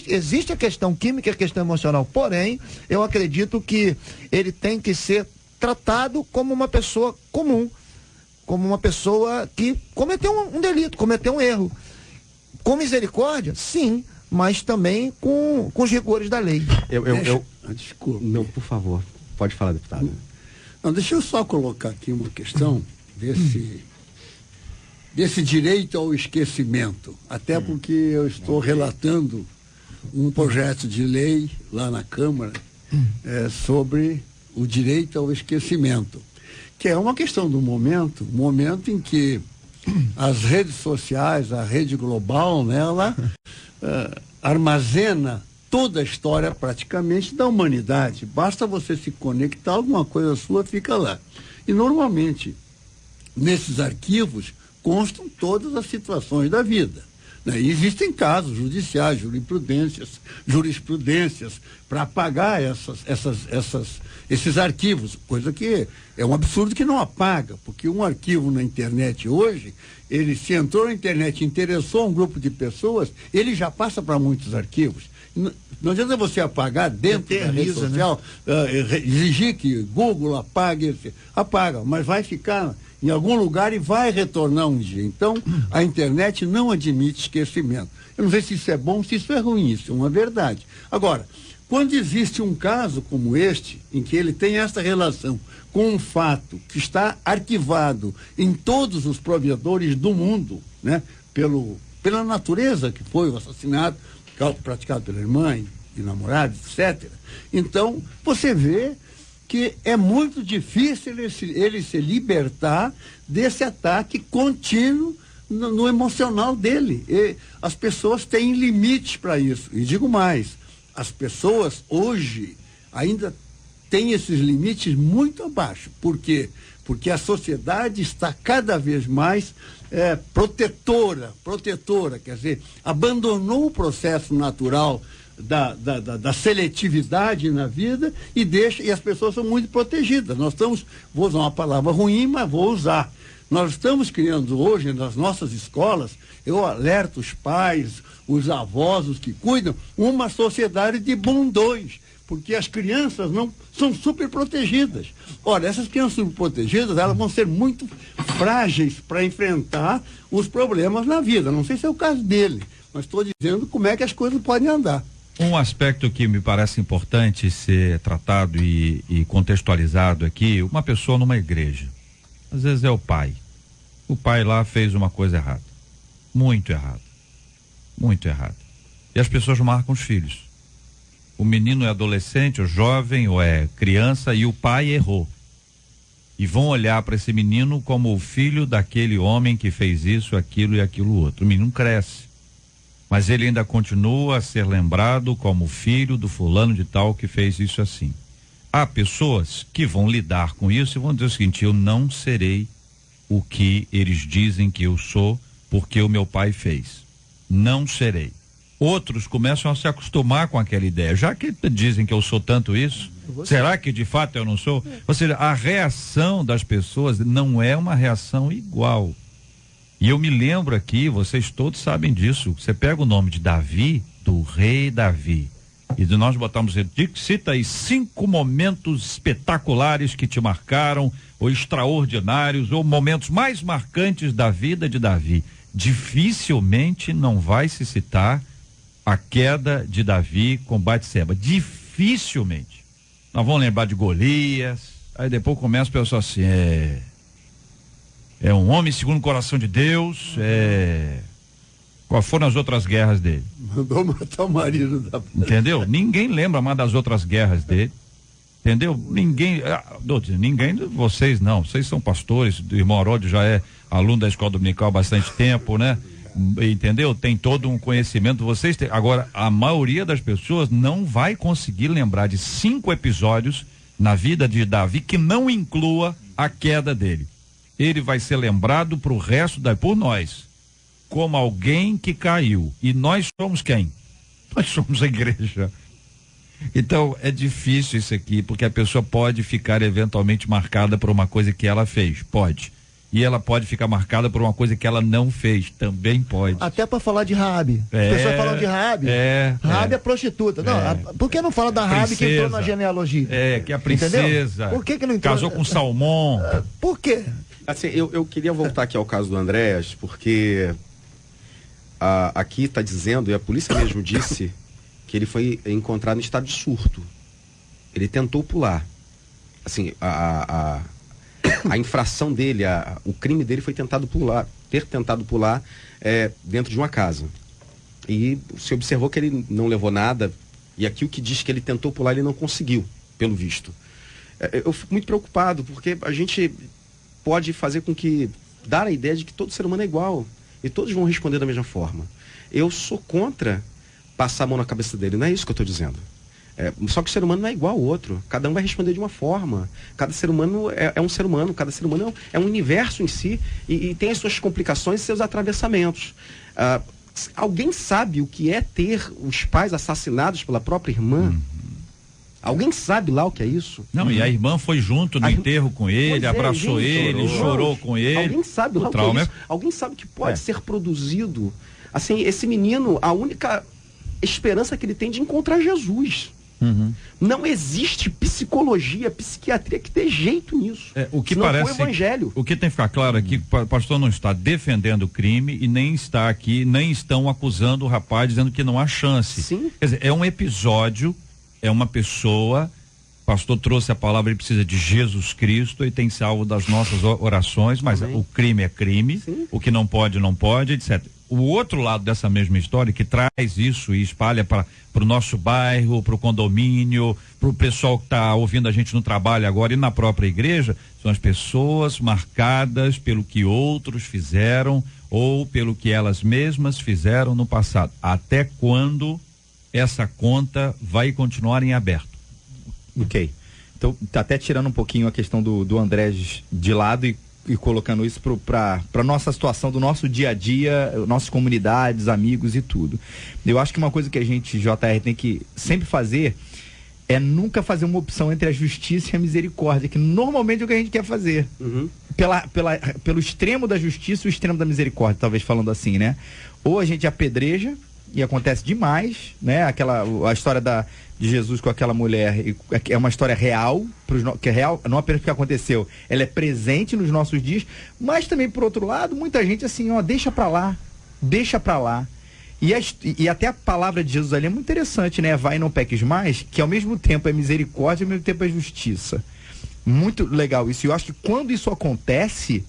Existe a questão química e a questão emocional. Porém, eu acredito que ele tem que ser tratado como uma pessoa comum, como uma pessoa que cometeu um delito, cometeu um erro. Com misericórdia, sim, mas também com os rigores da lei. Desculpa. Não, por favor. Pode falar, deputado. Não, deixa eu só colocar aqui uma questão desse direito ao esquecimento. Até porque eu estou relatando um projeto de lei lá na Câmara sobre o direito ao esquecimento, que é uma questão do momento em que as redes sociais, a rede global, né, ela armazena toda a história praticamente da humanidade. Basta você se conectar, alguma coisa sua fica lá. E normalmente nesses arquivos constam todas as situações da vida. Né? E existem casos judiciais, jurisprudências para apagar esses arquivos, coisa que é um absurdo que não apaga, porque um arquivo na internet hoje, ele se entrou na internet e interessou um grupo de pessoas, ele já passa para muitos arquivos. Não adianta você apagar dentro da rede social, exigir que Google apague, apaga, mas vai ficar em algum lugar e vai retornar um dia. Então, a internet não admite esquecimento. Eu não sei se isso é bom, se isso é ruim, isso é uma verdade. Agora, quando existe um caso como este, em que ele tem essa relação com um fato que está arquivado em todos os provedores do mundo, né, pela natureza que foi o assassinato praticado pela irmã e namorado, etc. Então, você vê que é muito difícil ele se libertar desse ataque contínuo no emocional dele. E as pessoas têm limites para isso. E digo mais, as pessoas hoje ainda têm esses limites muito abaixo. Por quê? Porque a sociedade está cada vez mais protetora, quer dizer, abandonou o processo natural da seletividade na vida e as pessoas são muito protegidas. Nós estamos, vou usar uma palavra ruim, mas vou usar. Nós estamos criando hoje nas nossas escolas, eu alerto os pais, os avós, os que cuidam, uma sociedade de bundões, porque as crianças não são super protegidas. Ora, essas crianças super protegidas, elas vão ser muito frágeis para enfrentar os problemas na vida. Não sei se é o caso dele, mas estou dizendo como é que as coisas podem andar. Um aspecto que me parece importante ser tratado e contextualizado aqui, uma pessoa numa igreja, às vezes é o pai. O pai lá fez uma coisa errada, muito errada, muito errada. E as pessoas marcam os filhos. O menino é adolescente, ou jovem, ou é criança, e o pai errou. E vão olhar para esse menino como o filho daquele homem que fez isso, aquilo e aquilo outro. O menino cresce, mas ele ainda continua a ser lembrado como filho do fulano de tal que fez isso assim. Há pessoas que vão lidar com isso e vão dizer o seguinte: eu não serei o que eles dizem que eu sou porque o meu pai fez. Não serei. Outros começam a se acostumar com aquela ideia. Já que dizem que eu sou tanto isso, será que de fato eu não sou? Ou seja, a reação das pessoas não é uma reação igual. E eu me lembro aqui, vocês todos sabem disso, você pega o nome de Davi, do rei Davi, e nós botamos, cita aí 5 momentos espetaculares que te marcaram, ou extraordinários, ou momentos mais marcantes da vida de Davi. Dificilmente não vai se citar a queda de Davi com Batseba. Dificilmente. Nós vamos lembrar de Golias, aí depois começa a pensar assim, é um homem segundo o coração de Deus, quais foram as outras guerras dele? Mandou matar o marido da... Entendeu? Ninguém lembra mais das outras guerras dele. Entendeu? Ninguém de vocês não, vocês são pastores, o irmão Aródio já é aluno da escola dominical há bastante tempo, né? Entendeu? Tem todo um conhecimento, vocês têm. Agora, a maioria das pessoas não vai conseguir lembrar de 5 episódios na vida de Davi que não inclua a queda dele. Ele vai ser lembrado pro resto por nós, como alguém que caiu. E nós somos quem? Nós somos a igreja. Então, é difícil isso aqui, porque a pessoa pode ficar eventualmente marcada por uma coisa que ela fez, pode. E ela pode ficar marcada por uma coisa que ela não fez, também pode. Até para falar de Raabe. As pessoas falam de Raabe. Raabe é prostituta. Não, por que não fala da Raabe que entrou na genealogia? Que a princesa. Por que não entrou? Casou com Salmão. Por quê? Assim, eu queria voltar aqui ao caso do Andréas, porque aqui está dizendo, e a polícia mesmo disse, que ele foi encontrado em estado de surto. Ele tentou pular. Assim, a infração dele, o crime dele foi ter tentado pular dentro de uma casa. E se observou que ele não levou nada, e aqui o que diz que ele tentou pular, ele não conseguiu, pelo visto. Eu fico muito preocupado, porque a gente pode fazer com que, dar a ideia de que todo ser humano é igual, e todos vão responder da mesma forma. Eu sou contra passar a mão na cabeça dele, não é isso que eu estou dizendo. Só que o ser humano não é igual ao outro. Cada um vai responder de uma forma. Cada ser humano é um ser humano. Cada ser humano é um universo em si e tem as suas complicações e seus atravessamentos. Alguém sabe o que é ter os pais assassinados pela própria irmã? Alguém sabe lá o que é isso? Não, e a irmã foi junto no enterro com ele, abraçou ele, chorou com ele. Alguém sabe lá o que é isso? Alguém sabe que pode ser produzido? Assim, esse menino, a única esperança que ele tem de encontrar Jesus. Não existe psicologia, psiquiatria que dê jeito nisso. O que parece, o evangelho. O que tem que ficar claro aqui, o pastor não está defendendo o crime e nem está aqui, nem estão acusando o rapaz, dizendo que não há chance. Sim. Quer dizer, é um episódio, é uma pessoa, o pastor trouxe a palavra, ele precisa de Jesus Cristo e tem salvo das nossas orações, mas o crime é crime, o que não pode, etc. O outro lado dessa mesma história que traz isso e espalha para o nosso bairro, para o condomínio, para o pessoal que está ouvindo a gente no trabalho agora e na própria igreja, são as pessoas marcadas pelo que outros fizeram ou pelo que elas mesmas fizeram no passado. Até quando essa conta vai continuar em aberto? Ok. Então, tá até tirando um pouquinho a questão do André de lado e colocando isso para nossa situação do nosso dia a dia, nossas comunidades, amigos e tudo. Eu acho que uma coisa que a gente, JR, tem que sempre fazer é nunca fazer uma opção entre a justiça e a misericórdia, que normalmente é o que a gente quer fazer. Pelo extremo da justiça e o extremo da misericórdia, talvez falando assim, né? Ou a gente apedreja, e acontece demais, né? A história de Jesus com aquela mulher é uma história real, que é real, não apenas porque aconteceu, ela é presente nos nossos dias, mas também, por outro lado, muita gente assim, deixa pra lá. E até a palavra de Jesus ali é muito interessante, né? Vai e não peques mais, que ao mesmo tempo é misericórdia e ao mesmo tempo é justiça. Muito legal isso. E eu acho que quando isso acontece,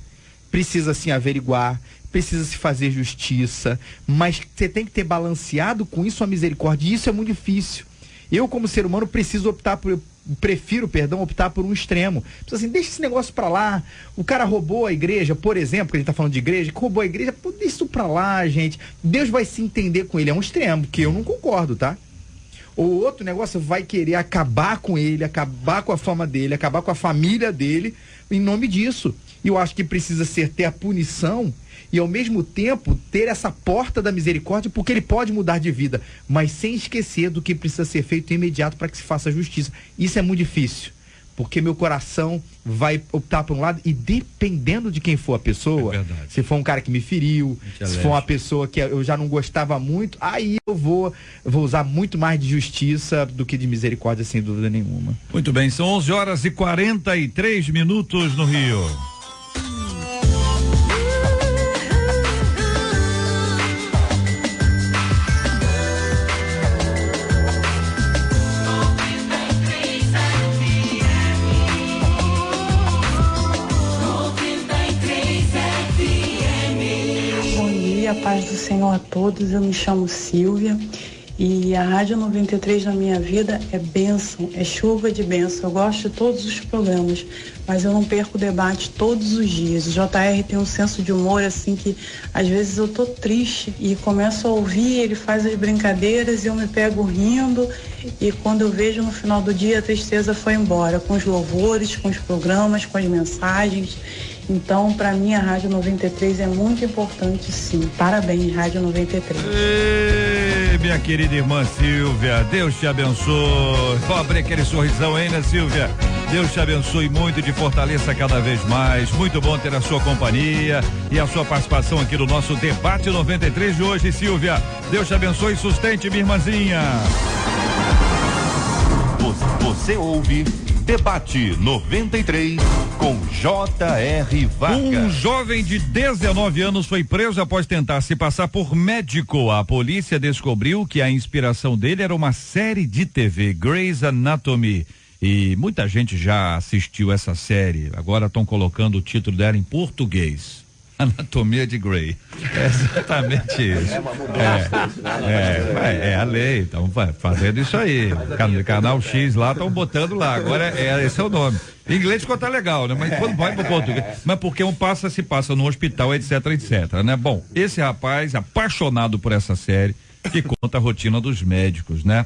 precisa assim averiguar, precisa se fazer justiça, mas você tem que ter balanceado com isso a misericórdia, e isso é muito difícil. Eu, como ser humano, prefiro optar por um extremo. Assim, deixa esse negócio pra lá. O cara roubou a igreja, por exemplo, que a gente tá falando de igreja, que roubou a igreja, deixa isso pra lá, gente. Deus vai se entender com ele. É um extremo, que eu não concordo, tá? Ou outro negócio vai querer acabar com ele, acabar com a fama dele, acabar com a família dele, em nome disso. E eu acho que precisa ter a punição e ao mesmo tempo ter essa porta da misericórdia, porque ele pode mudar de vida, mas sem esquecer do que precisa ser feito imediato para que se faça justiça. Isso é muito difícil, porque meu coração vai optar por um lado, e dependendo de quem for a pessoa, se for um cara que me feriu, se for uma pessoa que eu já não gostava muito, aí eu vou usar muito mais de justiça do que de misericórdia, sem dúvida nenhuma. Muito bem, são 11h43 no Rio. A paz do Senhor a todos, eu me chamo Silvia e a Rádio 93 na minha vida é bênção, é chuva de bênção. Eu gosto de todos os programas, mas eu não perco o debate todos os dias. O JR tem um senso de humor assim que às vezes eu tô triste e começo a ouvir, ele faz as brincadeiras e eu me pego rindo, e quando eu vejo no final do dia a tristeza foi embora, com os louvores, com os programas, com as mensagens. Então, para mim, a Rádio 93 é muito importante, sim. Parabéns, Rádio 93. Ei, minha querida irmã Silvia, Deus te abençoe. Vou abrir aquele sorrisão aí, né, Silvia? Deus te abençoe muito e te fortaleça cada vez mais. Muito bom ter a sua companhia e a sua participação aqui no nosso Debate 93 de hoje, Silvia. Deus te abençoe e sustente, minha irmãzinha. Você ouve Debate 93 com J.R. Varga. Um jovem de 19 anos foi preso após tentar se passar por médico. A polícia descobriu que a inspiração dele era uma série de TV, Grey's Anatomy. E muita gente já assistiu essa série. Agora estão colocando o título dela em português. Anatomia de Grey. É exatamente isso. É a lei. Estão fazendo isso aí. Canal X lá estão botando lá. Agora esse é o nome. Em inglês ficou tá legal, né? Mas quando vai pro português. Mas porque se passa no hospital, etc, né? Bom, esse rapaz, apaixonado por essa série, que conta a rotina dos médicos, né?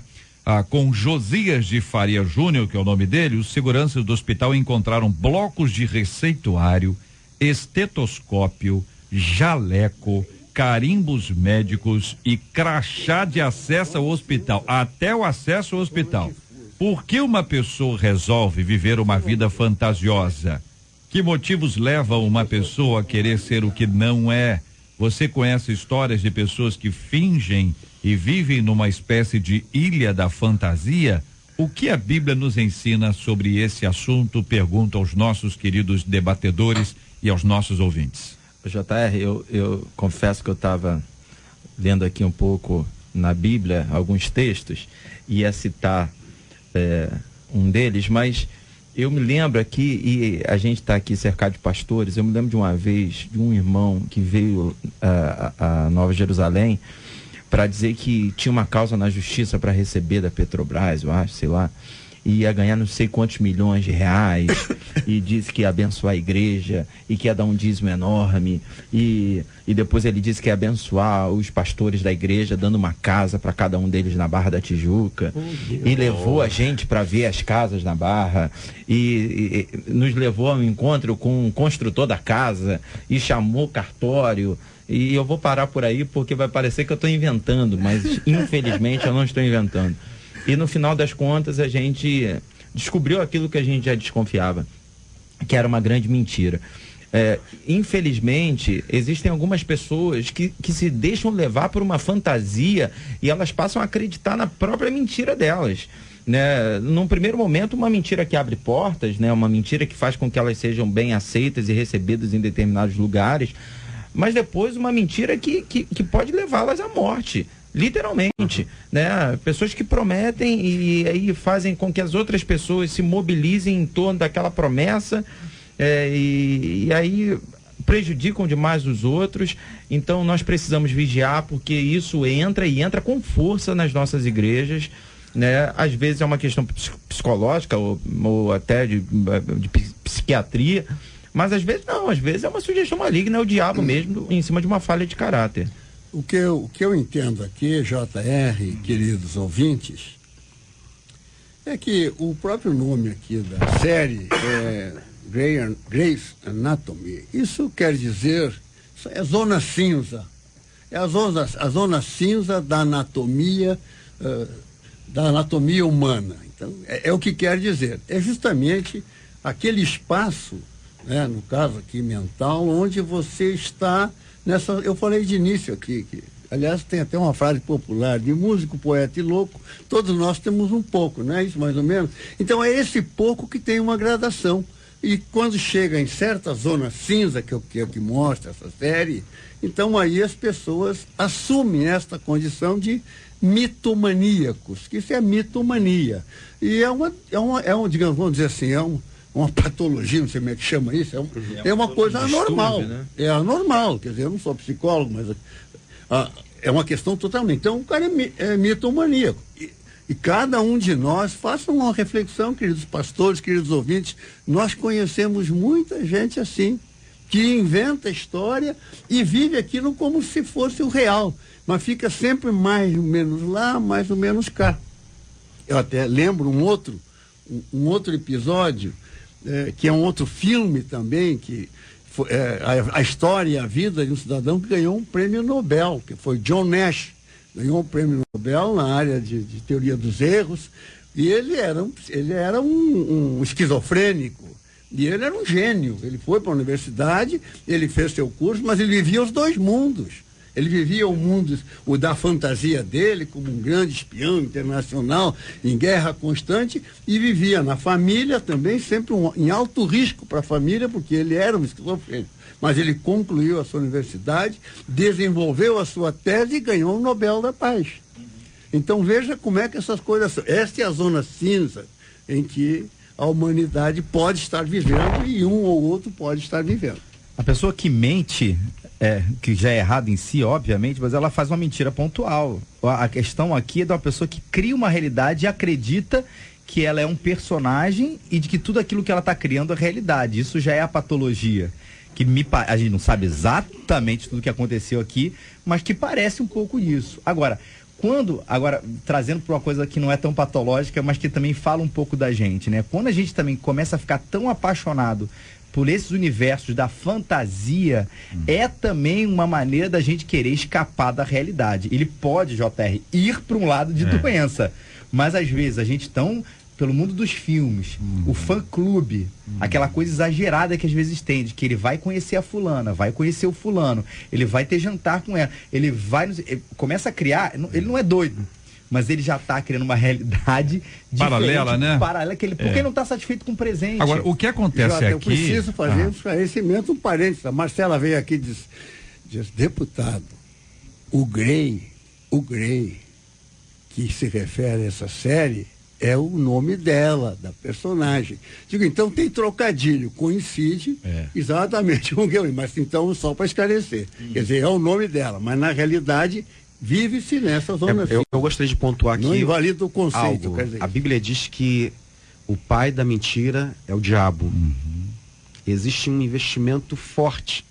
com Josias de Faria Júnior, que é o nome dele, os seguranças do hospital encontraram blocos de receituário, estetoscópio, jaleco, carimbos médicos e crachá de acesso ao hospital, até o acesso ao hospital. Por que uma pessoa resolve viver uma vida fantasiosa? Que motivos levam uma pessoa a querer ser o que não é? Você conhece histórias de pessoas que fingem e vivem numa espécie de ilha da fantasia? O que a Bíblia nos ensina sobre esse assunto? Pergunto aos nossos queridos debatedores e aos nossos ouvintes. JR, eu confesso que eu estava lendo aqui um pouco na Bíblia, alguns textos, e ia citar um deles, mas eu me lembro aqui, e a gente está aqui cercado de pastores, eu me lembro de uma vez, de um irmão que veio a Nova Jerusalém para dizer que tinha uma causa na justiça para receber da Petrobras, eu acho, sei lá, e ia ganhar não sei quantos milhões de reais, e disse que ia abençoar a igreja, e que ia dar um dízimo enorme, e depois ele disse que ia abençoar os pastores da igreja, dando uma casa para cada um deles na Barra da Tijuca, e levou a gente para ver as casas na Barra, e nos levou ao encontro com o construtor da casa, e chamou o cartório. E eu vou parar por aí porque vai parecer que eu estou inventando, mas infelizmente eu não estou inventando. E no final das contas a gente descobriu aquilo que a gente já desconfiava, que era uma grande mentira. Infelizmente, existem algumas pessoas que se deixam levar por uma fantasia e elas passam a acreditar na própria mentira delas. Né? Num primeiro momento, uma mentira que abre portas, né? Uma mentira que faz com que elas sejam bem aceitas e recebidas em determinados lugares, mas depois uma mentira que pode levá-las à morte. Literalmente, né? Pessoas que prometem e aí fazem com que as outras pessoas se mobilizem em torno daquela promessa e aí prejudicam demais os outros. Então nós precisamos vigiar, porque isso entra com força nas nossas igrejas, né? Às vezes é uma questão psicológica ou até de psiquiatria, mas às vezes não, às vezes é uma sugestão maligna, é o diabo mesmo em cima de uma falha de caráter. O que eu entendo aqui, JR, queridos ouvintes, é que o próprio nome aqui da série é Grey's Anatomy. Isso quer dizer, isso é zona cinza. É a zona cinza da anatomia humana. Então, é o que quer dizer. É justamente aquele espaço, né, no caso aqui mental, onde você está nessa. Eu falei de início aqui, que aliás tem até uma frase popular de músico, poeta e louco, todos nós temos um pouco, não é isso mais ou menos? Então é esse pouco que tem uma gradação, e quando chega em certa zona cinza, que é o que mostra essa série, então aí as pessoas assumem esta condição de mitomaníacos, que isso é mitomania, e digamos, vamos dizer assim, uma patologia, não sei como é que chama isso, é uma coisa anormal, né? É anormal, quer dizer, eu não sou psicólogo, mas é uma questão totalmente. Então o cara é mitomaníaco. E cada um de nós, faça uma reflexão, queridos pastores, queridos ouvintes, nós conhecemos muita gente assim, que inventa história e vive aquilo como se fosse o real, mas fica sempre mais ou menos lá, mais ou menos cá. Eu até lembro um outro episódio, que é um outro filme também, que foi a história e a vida de um cidadão que ganhou um prêmio Nobel, que foi John Nash. Ganhou um prêmio Nobel na área de teoria dos erros, e ele era um esquizofrênico, e ele era um gênio. Ele foi para a universidade, ele fez seu curso, mas ele vivia os dois mundos. Ele vivia o mundo da fantasia dele, como um grande espião internacional, em guerra constante, e vivia na família também, sempre em alto risco para a família, porque ele era um esquizofrênico. Mas ele concluiu a sua universidade, desenvolveu a sua tese e ganhou o Nobel da Paz. Então veja como é que essas coisas são. Esta é a zona cinza em que a humanidade pode estar vivendo e um ou outro pode estar vivendo. A pessoa que mente, que já é errado em si, obviamente, mas ela faz uma mentira pontual. A questão aqui é de uma pessoa que cria uma realidade e acredita que ela é um personagem e de que tudo aquilo que ela está criando é realidade. Isso já é a patologia. A gente não sabe exatamente tudo que aconteceu aqui, mas que parece um pouco isso. Agora, agora, trazendo para uma coisa que não é tão patológica, mas que também fala um pouco da gente, né? Quando a gente também começa a ficar tão apaixonado por esses universos da fantasia, é também uma maneira da gente querer escapar da realidade. Ele pode, JR, ir para um lado de doença, mas às vezes a gente pelo mundo dos filmes, o fã-clube, aquela coisa exagerada que às vezes tem, de que ele vai conhecer a fulana, vai conhecer o fulano, ele vai ter jantar com ela, ele começa a criar, ele não é doido, mas ele já está criando uma realidade paralela, né? Paralela, porque ele não está satisfeito com o presente. Agora, o que acontece aqui... Eu preciso fazer um esclarecimento, um parênteses. A Marcela veio aqui e diz, deputado, o Grey, que se refere a essa série, é o nome dela, da personagem. Digo, então tem trocadilho, coincide exatamente com o Grey, mas então só para esclarecer. Quer dizer, é o nome dela, mas na realidade vive-se nessa zona. Eu gostaria de pontuar aqui. Não invalida o conceito. Algo. Quer dizer. A Bíblia diz que o pai da mentira é o diabo. Existe um investimento forte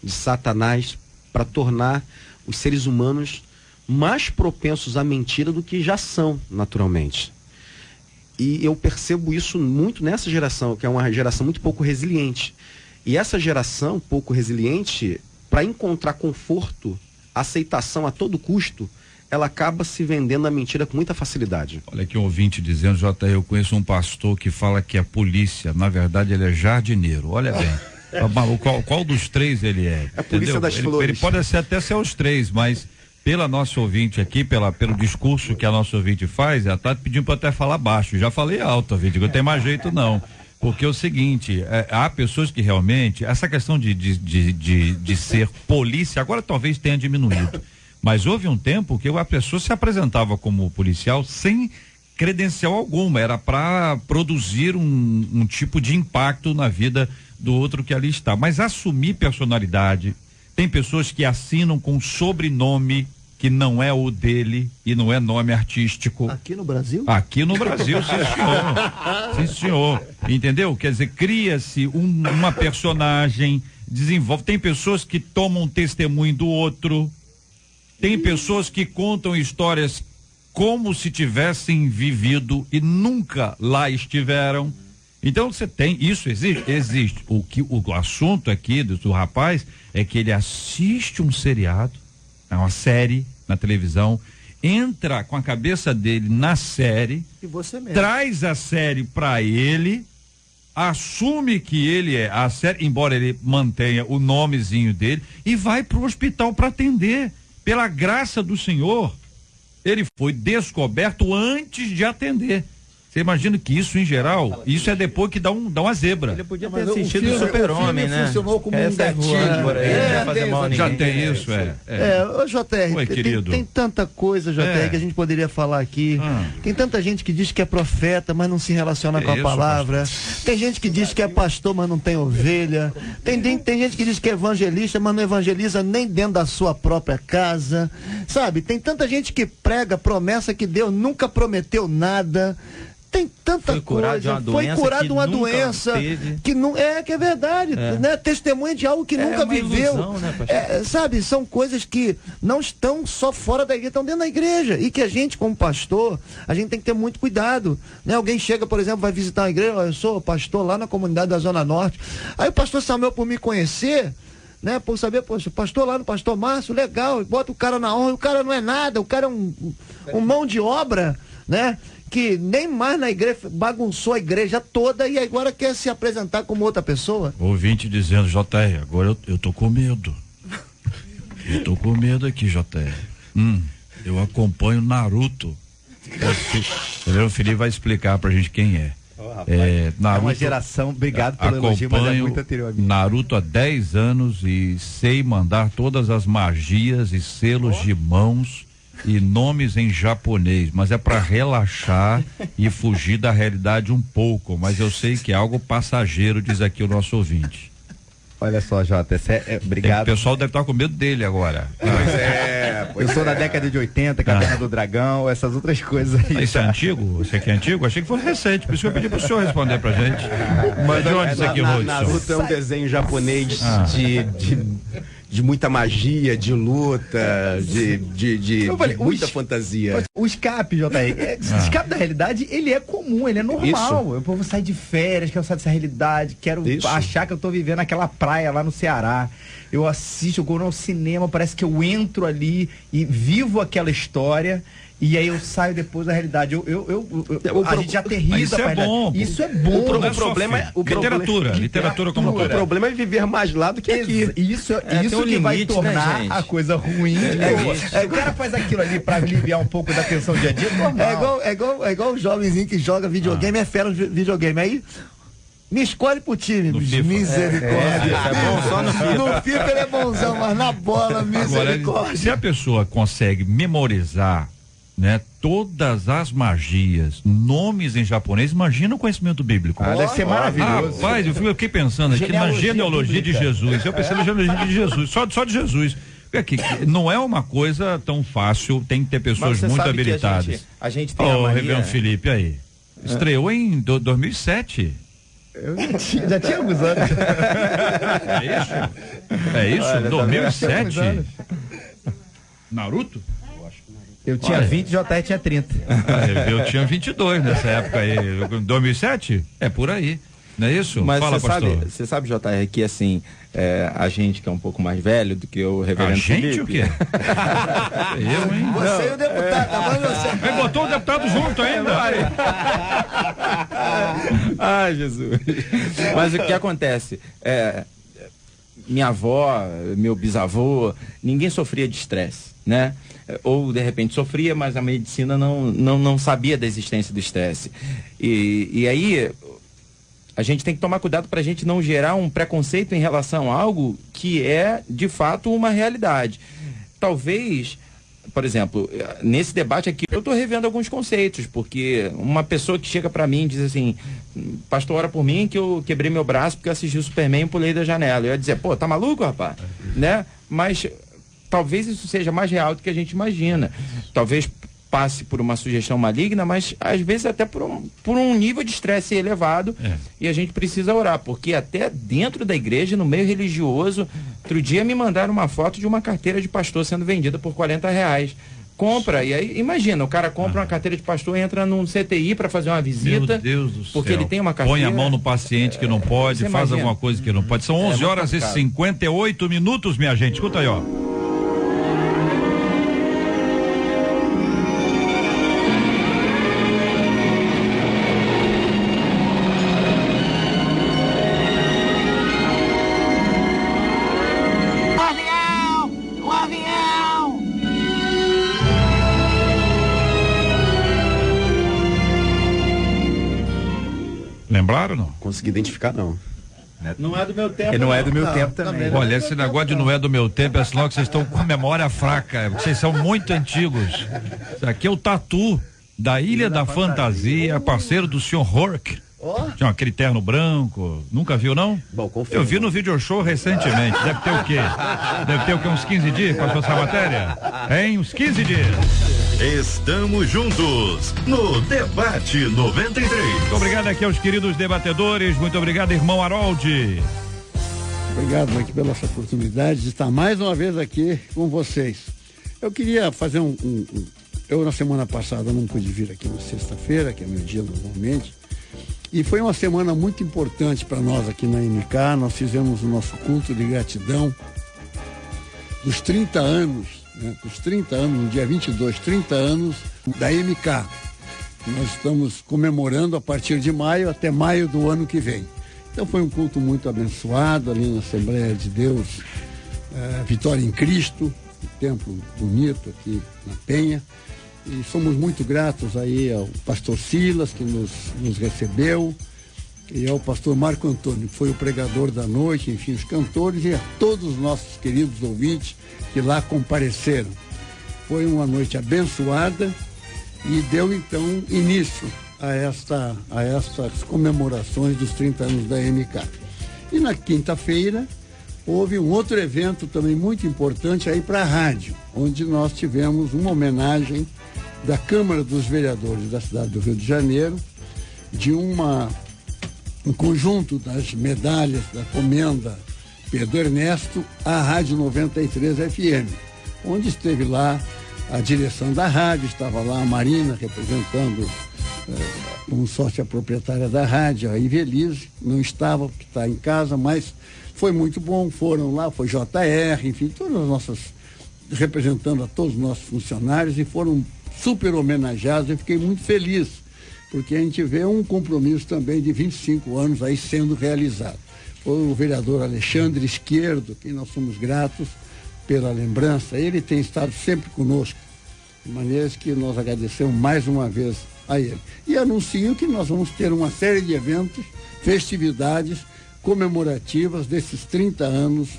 de Satanás para tornar os seres humanos mais propensos à mentira do que já são naturalmente. E eu percebo isso muito nessa geração, que é uma geração muito pouco resiliente. E essa geração pouco resiliente, para encontrar conforto, aceitação a todo custo, ela acaba se vendendo a mentira com muita facilidade. Olha aqui um ouvinte dizendo, eu conheço um pastor que fala que é polícia, na verdade ele é jardineiro, olha bem. Qual dos três ele é? É a polícia das flores. Ele pode até ser os três, mas pela nossa ouvinte aqui, pelo discurso que a nossa ouvinte faz, ela tá pedindo para até falar baixo. Já falei alto, ouvinte, não tem mais jeito não. Porque é o seguinte, há pessoas que realmente, essa questão de ser polícia, agora talvez tenha diminuído, mas houve um tempo que a pessoa se apresentava como policial sem credencial alguma, era para produzir um tipo de impacto na vida do outro que ali está, mas assumir personalidade, tem pessoas que assinam com sobrenome que não é o dele e não é nome artístico. Aqui no Brasil? Aqui no Brasil, sim senhor. Sim senhor. Entendeu? Quer dizer, cria-se uma personagem, desenvolve. Tem pessoas que tomam testemunho do outro. Tem pessoas que contam histórias como se tivessem vivido e nunca lá estiveram. Então você tem, isso existe. O assunto aqui do rapaz é que ele assiste um seriado, é uma série na televisão, entra com a cabeça dele na série, e você mesmo traz a série para ele, assume que ele é a série, embora ele mantenha o nomezinho dele, e vai pro hospital para atender. Pela graça do Senhor, ele foi descoberto antes de atender. Você imagina que isso, em geral, isso é depois que dá uma zebra. Ele podia ter assistido o Super-Homem, né? Funcionou como um gatilho. Por aí, não ia fazer mal a ninguém. Já tem isso, Ô JR, Oi, querido. Tem tanta coisa, JR, que a gente poderia falar aqui. Tem tanta gente que diz que é profeta, mas não se relaciona com a palavra. Tem gente que diz que é pastor, mas não tem ovelha. Tem gente que diz que é evangelista, mas não evangeliza nem dentro da sua própria casa. Sabe? Tem tanta gente que prega promessa que Deus nunca prometeu nada. Tem tanta coisa, foi curado de uma doença que não que é verdade, né? Testemunha de algo que nunca viveu, ilusão, né, sabe? São coisas que não estão só fora da igreja, estão dentro da igreja, e que a gente, como pastor, a gente tem que ter muito cuidado, né? Alguém chega, por exemplo, vai visitar uma igreja, eu sou pastor lá na comunidade da Zona Norte, aí o pastor Samuel, por me conhecer, né, por saber, poxa, pastor lá no pastor Márcio, legal, bota o cara na honra, o cara não é nada, o cara é um mão de obra, né? Que nem mais na igreja, bagunçou a igreja toda e agora quer se apresentar como outra pessoa. Ouvinte dizendo, JR, agora eu tô com medo. Eu tô com medo aqui, JR. Eu acompanho Naruto. O Felipe vai explicar pra gente quem é. Naruto, é uma geração, obrigado pelo elogio, mas é muito anterior a mim. Naruto há 10 anos e sei mandar todas as magias e selos de mãos e nomes em japonês, mas é para relaxar e fugir da realidade um pouco, mas eu sei que é algo passageiro, diz aqui o nosso ouvinte. Olha só, Jota, obrigado. O pessoal deve estar com medo dele agora. Eu sou da década de 80, Caverna do Dragão, essas outras coisas aí. Isso é antigo? Você que é antigo? Achei que fosse recente, por isso que eu pedi pro senhor responder pra gente. Mas de onde isso aqui, Naruto é um desenho japonês de muita magia, de luta, de muita fantasia. O escape, JR, escape da realidade, ele é comum, ele é normal. Eu vou sair de férias, quero sair dessa realidade, quero achar que eu tô vivendo aquela praia lá no Ceará. Eu assisto, eu vou ao cinema, parece que eu entro ali e vivo aquela história. E aí eu saio depois da realidade. A gente aterriza. Isso é bom. Isso é bom. O problema é literatura como o problema é viver mais lá do que aqui. Isso que vai tornar a coisa ruim. O cara faz aquilo ali pra aliviar um pouco da tensão do dia a dia. É igual o jovenzinho que joga videogame, é fera no videogame. Aí me escolhe pro time, misericórdia. É bom só no FIFA. No FIFA ele é bonzão, mas na bola, misericórdia. Agora, se a pessoa consegue memorizar, né, todas as magias, nomes em japonês, imagina o conhecimento bíblico. Deve ser maravilhoso. Rapaz, eu fiquei pensando aqui na genealogia de Jesus. Eu pensei na genealogia de Jesus, só de Jesus. Porque não é uma coisa tão fácil, tem que ter pessoas muito habilitadas. A gente tem a mania... Reverendo Felipe aí. Estreou em 2007. Já tinha alguns anos. É isso? Olha, 2007? Naruto? Eu tinha 20, JR tinha 30. Eu tinha 22 nessa época aí. 2007? É por aí. Não é isso? Mas fala, pastor. Você sabe, JR, que assim, a gente que é um pouco mais velho do que o reverendo Felipe. A gente o quê? Eu, hein? Você e o deputado. Você botou o deputado junto ainda. Ai, Jesus. Mas o que acontece? Minha avó, meu bisavô, ninguém sofria de estresse, né? Ou de repente sofria, mas a medicina não sabia da existência do estresse. E aí a gente tem que tomar cuidado para a gente não gerar um preconceito em relação a algo que é de fato uma realidade. Talvez, por exemplo, nesse debate aqui eu estou revendo alguns conceitos, porque uma pessoa que chega para mim e diz assim: pastor, ora por mim que eu quebrei meu braço porque eu assisti o Superman e pulei da janela. Eu ia dizer, pô, tá maluco, rapaz? Né? Mas talvez isso seja mais real do que a gente imagina. Talvez passe por uma sugestão maligna, mas às vezes até por um nível de estresse elevado. E a gente precisa orar, porque até dentro da igreja, no meio religioso, outro dia me mandaram uma foto de uma carteira de pastor sendo vendida por R$40. Compra, e aí imagina, o cara compra uma carteira de pastor, entra num CTI para fazer uma visita. Meu Deus do céu. Porque ele tem uma carteira. Põe a mão no paciente que não pode, faz alguma coisa que não pode. São 11 horas e 58 minutos, minha gente. Escuta aí, ó. Lembraram ou não? Consegui identificar, não. Não é do meu tempo. Não é do meu tempo também. Olha, esse negócio de não é do meu tempo é sinal que vocês estão com memória fraca. Vocês são muito antigos. Isso aqui é o Tatu, da Ilha da Fantasia, parceiro do Sr. Hork. Tinha aquele terno branco. Nunca viu, não? Bom, confio. Eu vi no video show recentemente. Deve ter o quê? Uns 15 dias com essa matéria? Uns 15 dias. Estamos juntos no Debate 93. Muito obrigado aqui aos queridos debatedores. Muito obrigado, irmão Haroldi. Obrigado aqui pela essa oportunidade de estar mais uma vez aqui com vocês. Eu queria fazer eu na semana passada não pude vir aqui na sexta-feira, que é meu dia normalmente, e foi uma semana muito importante para nós aqui na MK. Nós fizemos o nosso culto de gratidão dos 30 anos, no dia 22, 30 anos da MK. Nós estamos comemorando a partir de maio até maio do ano que vem. Então foi um culto muito abençoado ali na Assembleia de Deus, Vitória em Cristo, um templo bonito aqui na Penha. E somos muito gratos aí ao pastor Silas, que nos recebeu, e ao pastor Marco Antônio, que foi o pregador da noite, enfim, os cantores, e a todos os nossos queridos ouvintes que lá compareceram. Foi uma noite abençoada e deu então início a estas comemorações dos 30 anos da MK. E na quinta-feira houve um outro evento também muito importante aí para a rádio, onde nós tivemos uma homenagem da Câmara dos Vereadores da cidade do Rio de Janeiro, de um conjunto das medalhas da Comenda Pedro Ernesto, à Rádio 93 FM, onde esteve lá a direção da rádio, estava lá a Marina representando como sócia proprietária da rádio, a Ivelise, não estava, porque está em casa, mas foi muito bom, foram lá, foi JR, enfim, todas as nossas, representando a todos os nossos funcionários, e foram super homenageados. Eu fiquei muito feliz, porque a gente vê um compromisso também de 25 anos aí sendo realizado. Foi o vereador Alexandre Esquerdo, que nós somos gratos pela lembrança. Ele tem estado sempre conosco, de maneiras que nós agradecemos mais uma vez a ele. E anuncio que nós vamos ter uma série de eventos, festividades comemorativas desses 30 anos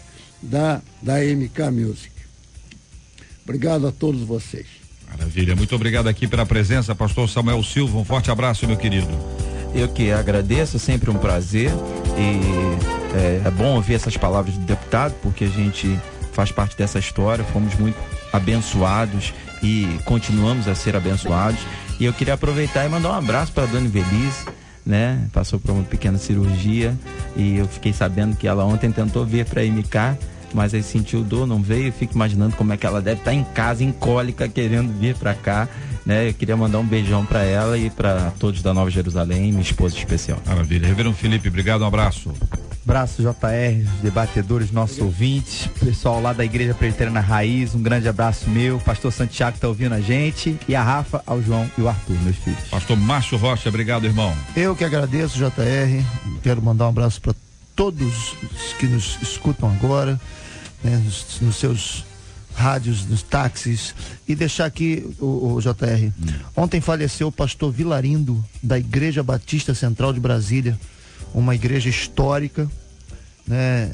da MK Music. Obrigado a todos vocês. Maravilha, muito obrigado aqui pela presença, pastor Samuel Silva, um forte abraço, meu querido. Eu que agradeço, sempre um prazer, e é bom ouvir essas palavras do deputado, porque a gente faz parte dessa história, fomos muito abençoados e continuamos a ser abençoados. E eu queria aproveitar e mandar um abraço para a dona Ivelise, né? Passou por uma pequena cirurgia e eu fiquei sabendo que ela ontem tentou vir para a MK, mas aí sentiu dor, não veio. Eu fico imaginando como é que ela deve estar em casa, em cólica, querendo vir para cá, né? Eu queria mandar um beijão para ela e para todos da Nova Jerusalém, minha esposa especial. Maravilha. Reverendo Felipe, obrigado, um abraço. Abraço, JR, debatedores, nossos ouvintes, pessoal lá da Igreja Presbiteriana Raiz, um grande abraço meu, pastor Santiago está ouvindo a gente, e a Rafa, ao João e o Arthur, meus filhos. Pastor Márcio Rocha, obrigado, irmão. Eu que agradeço, JR, quero mandar um abraço para todos que nos escutam agora, né, nos seus rádios, nos táxis, e deixar aqui o JR. Ontem faleceu o pastor Vilarindo, da Igreja Batista Central de Brasília, uma igreja histórica, né?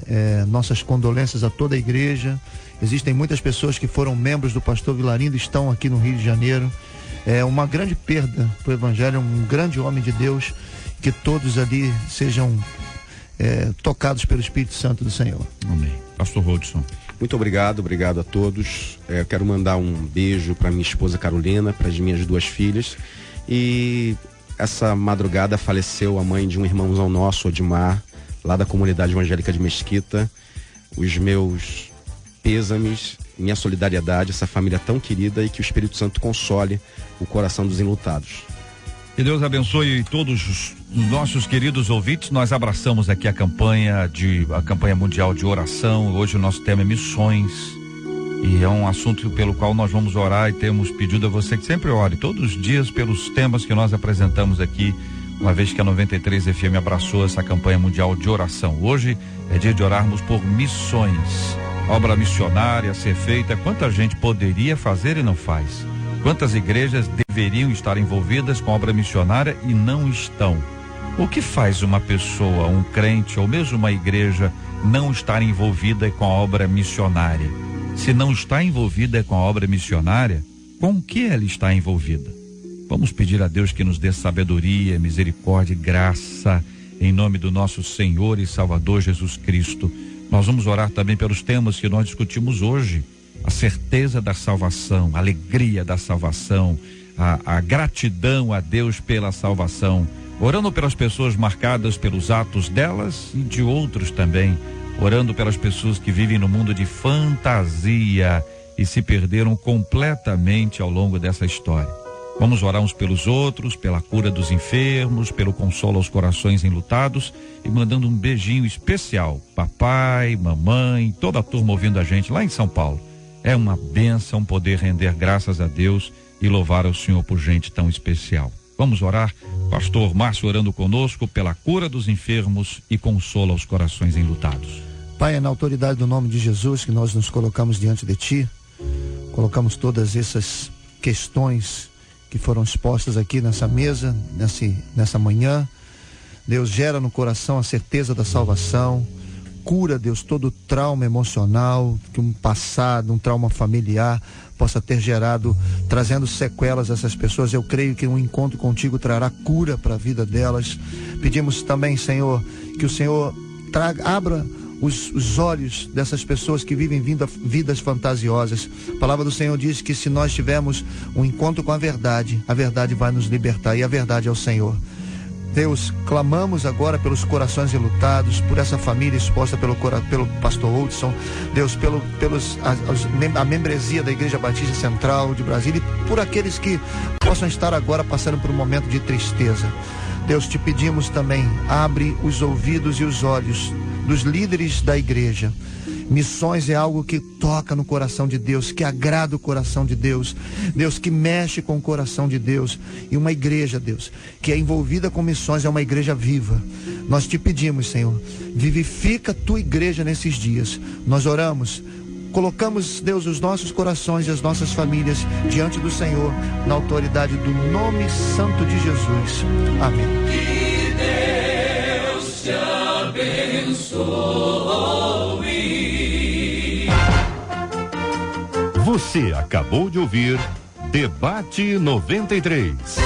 Nossas condolências a toda a igreja. Existem muitas pessoas que foram membros do pastor Vilarindo e estão aqui no Rio de Janeiro. É uma grande perda para o evangelho, um grande homem de Deus, que todos ali sejam tocados pelo Espírito Santo do Senhor. Amém. Pastor Rodson. Muito obrigado a todos. Eu quero mandar um beijo para minha esposa Carolina, para as minhas 2 filhas. E essa madrugada faleceu a mãe de um irmãozão nosso, Odimar, lá da comunidade evangélica de Mesquita. Os meus pêsames, minha solidariedade, essa família tão querida, e que o Espírito Santo console o coração dos enlutados. Que Deus abençoe todos os nossos queridos ouvintes. Nós abraçamos aqui a campanha mundial de oração. Hoje o nosso tema é missões, e é um assunto pelo qual nós vamos orar, e temos pedido a você que sempre ore todos os dias pelos temas que nós apresentamos aqui, uma vez que a 93 FM abraçou essa campanha mundial de oração. Hoje é dia de orarmos por missões, obra missionária a ser feita. Quanta gente poderia fazer e não faz? Quantas igrejas deveriam estar envolvidas com a obra missionária e não estão? O que faz uma pessoa, um crente ou mesmo uma igreja não estar envolvida com a obra missionária? Se não está envolvida com a obra missionária, com o que ela está envolvida? Vamos pedir a Deus que nos dê sabedoria, misericórdia e graça, em nome do nosso Senhor e Salvador Jesus Cristo. Nós vamos orar também pelos temas que nós discutimos hoje: a certeza da salvação, a alegria da salvação, a gratidão a Deus pela salvação, orando pelas pessoas marcadas pelos atos delas e de outros também, orando pelas pessoas que vivem no mundo de fantasia e se perderam completamente ao longo dessa história. Vamos orar uns pelos outros, pela cura dos enfermos, pelo consolo aos corações enlutados, e mandando um beijinho especial, papai, mamãe, toda a turma ouvindo a gente lá em São Paulo. É uma bênção poder render graças a Deus e louvar ao Senhor por gente tão especial. Vamos orar, pastor Márcio orando conosco pela cura dos enfermos e consolo aos corações enlutados. Pai, é na autoridade do nome de Jesus que nós nos colocamos diante de Ti, colocamos todas essas questões que foram expostas aqui nessa mesa, nessa manhã. Deus, gera no coração a certeza da salvação, cura, Deus, todo trauma emocional que um passado, um trauma familiar possa ter gerado, trazendo sequelas a essas pessoas. Eu creio que um encontro contigo trará cura para a vida delas. Pedimos também, Senhor, que o Senhor abra os olhos dessas pessoas que vivem vidas fantasiosas. A palavra do Senhor diz que se nós tivermos um encontro com a verdade vai nos libertar, e a verdade é o Senhor. Deus, clamamos agora pelos corações enlutados, por essa família exposta pelo pastor Hudson, Deus, a membresia da Igreja Batista Central de Brasília e por aqueles que possam estar agora passando por um momento de tristeza. Deus, te pedimos também, abre os ouvidos e os olhos dos líderes da igreja. Missões é algo que toca no coração de Deus, que agrada o coração de Deus, Deus, que mexe com o coração de Deus. E uma igreja, Deus, que é envolvida com missões, é uma igreja viva. Nós te pedimos, Senhor, vivifica a tua igreja nesses dias. Nós oramos, colocamos, Deus, os nossos corações e as nossas famílias diante do Senhor, na autoridade do nome santo de Jesus. Amém. Que Deus te abençoe. Você acabou de ouvir Debate 93.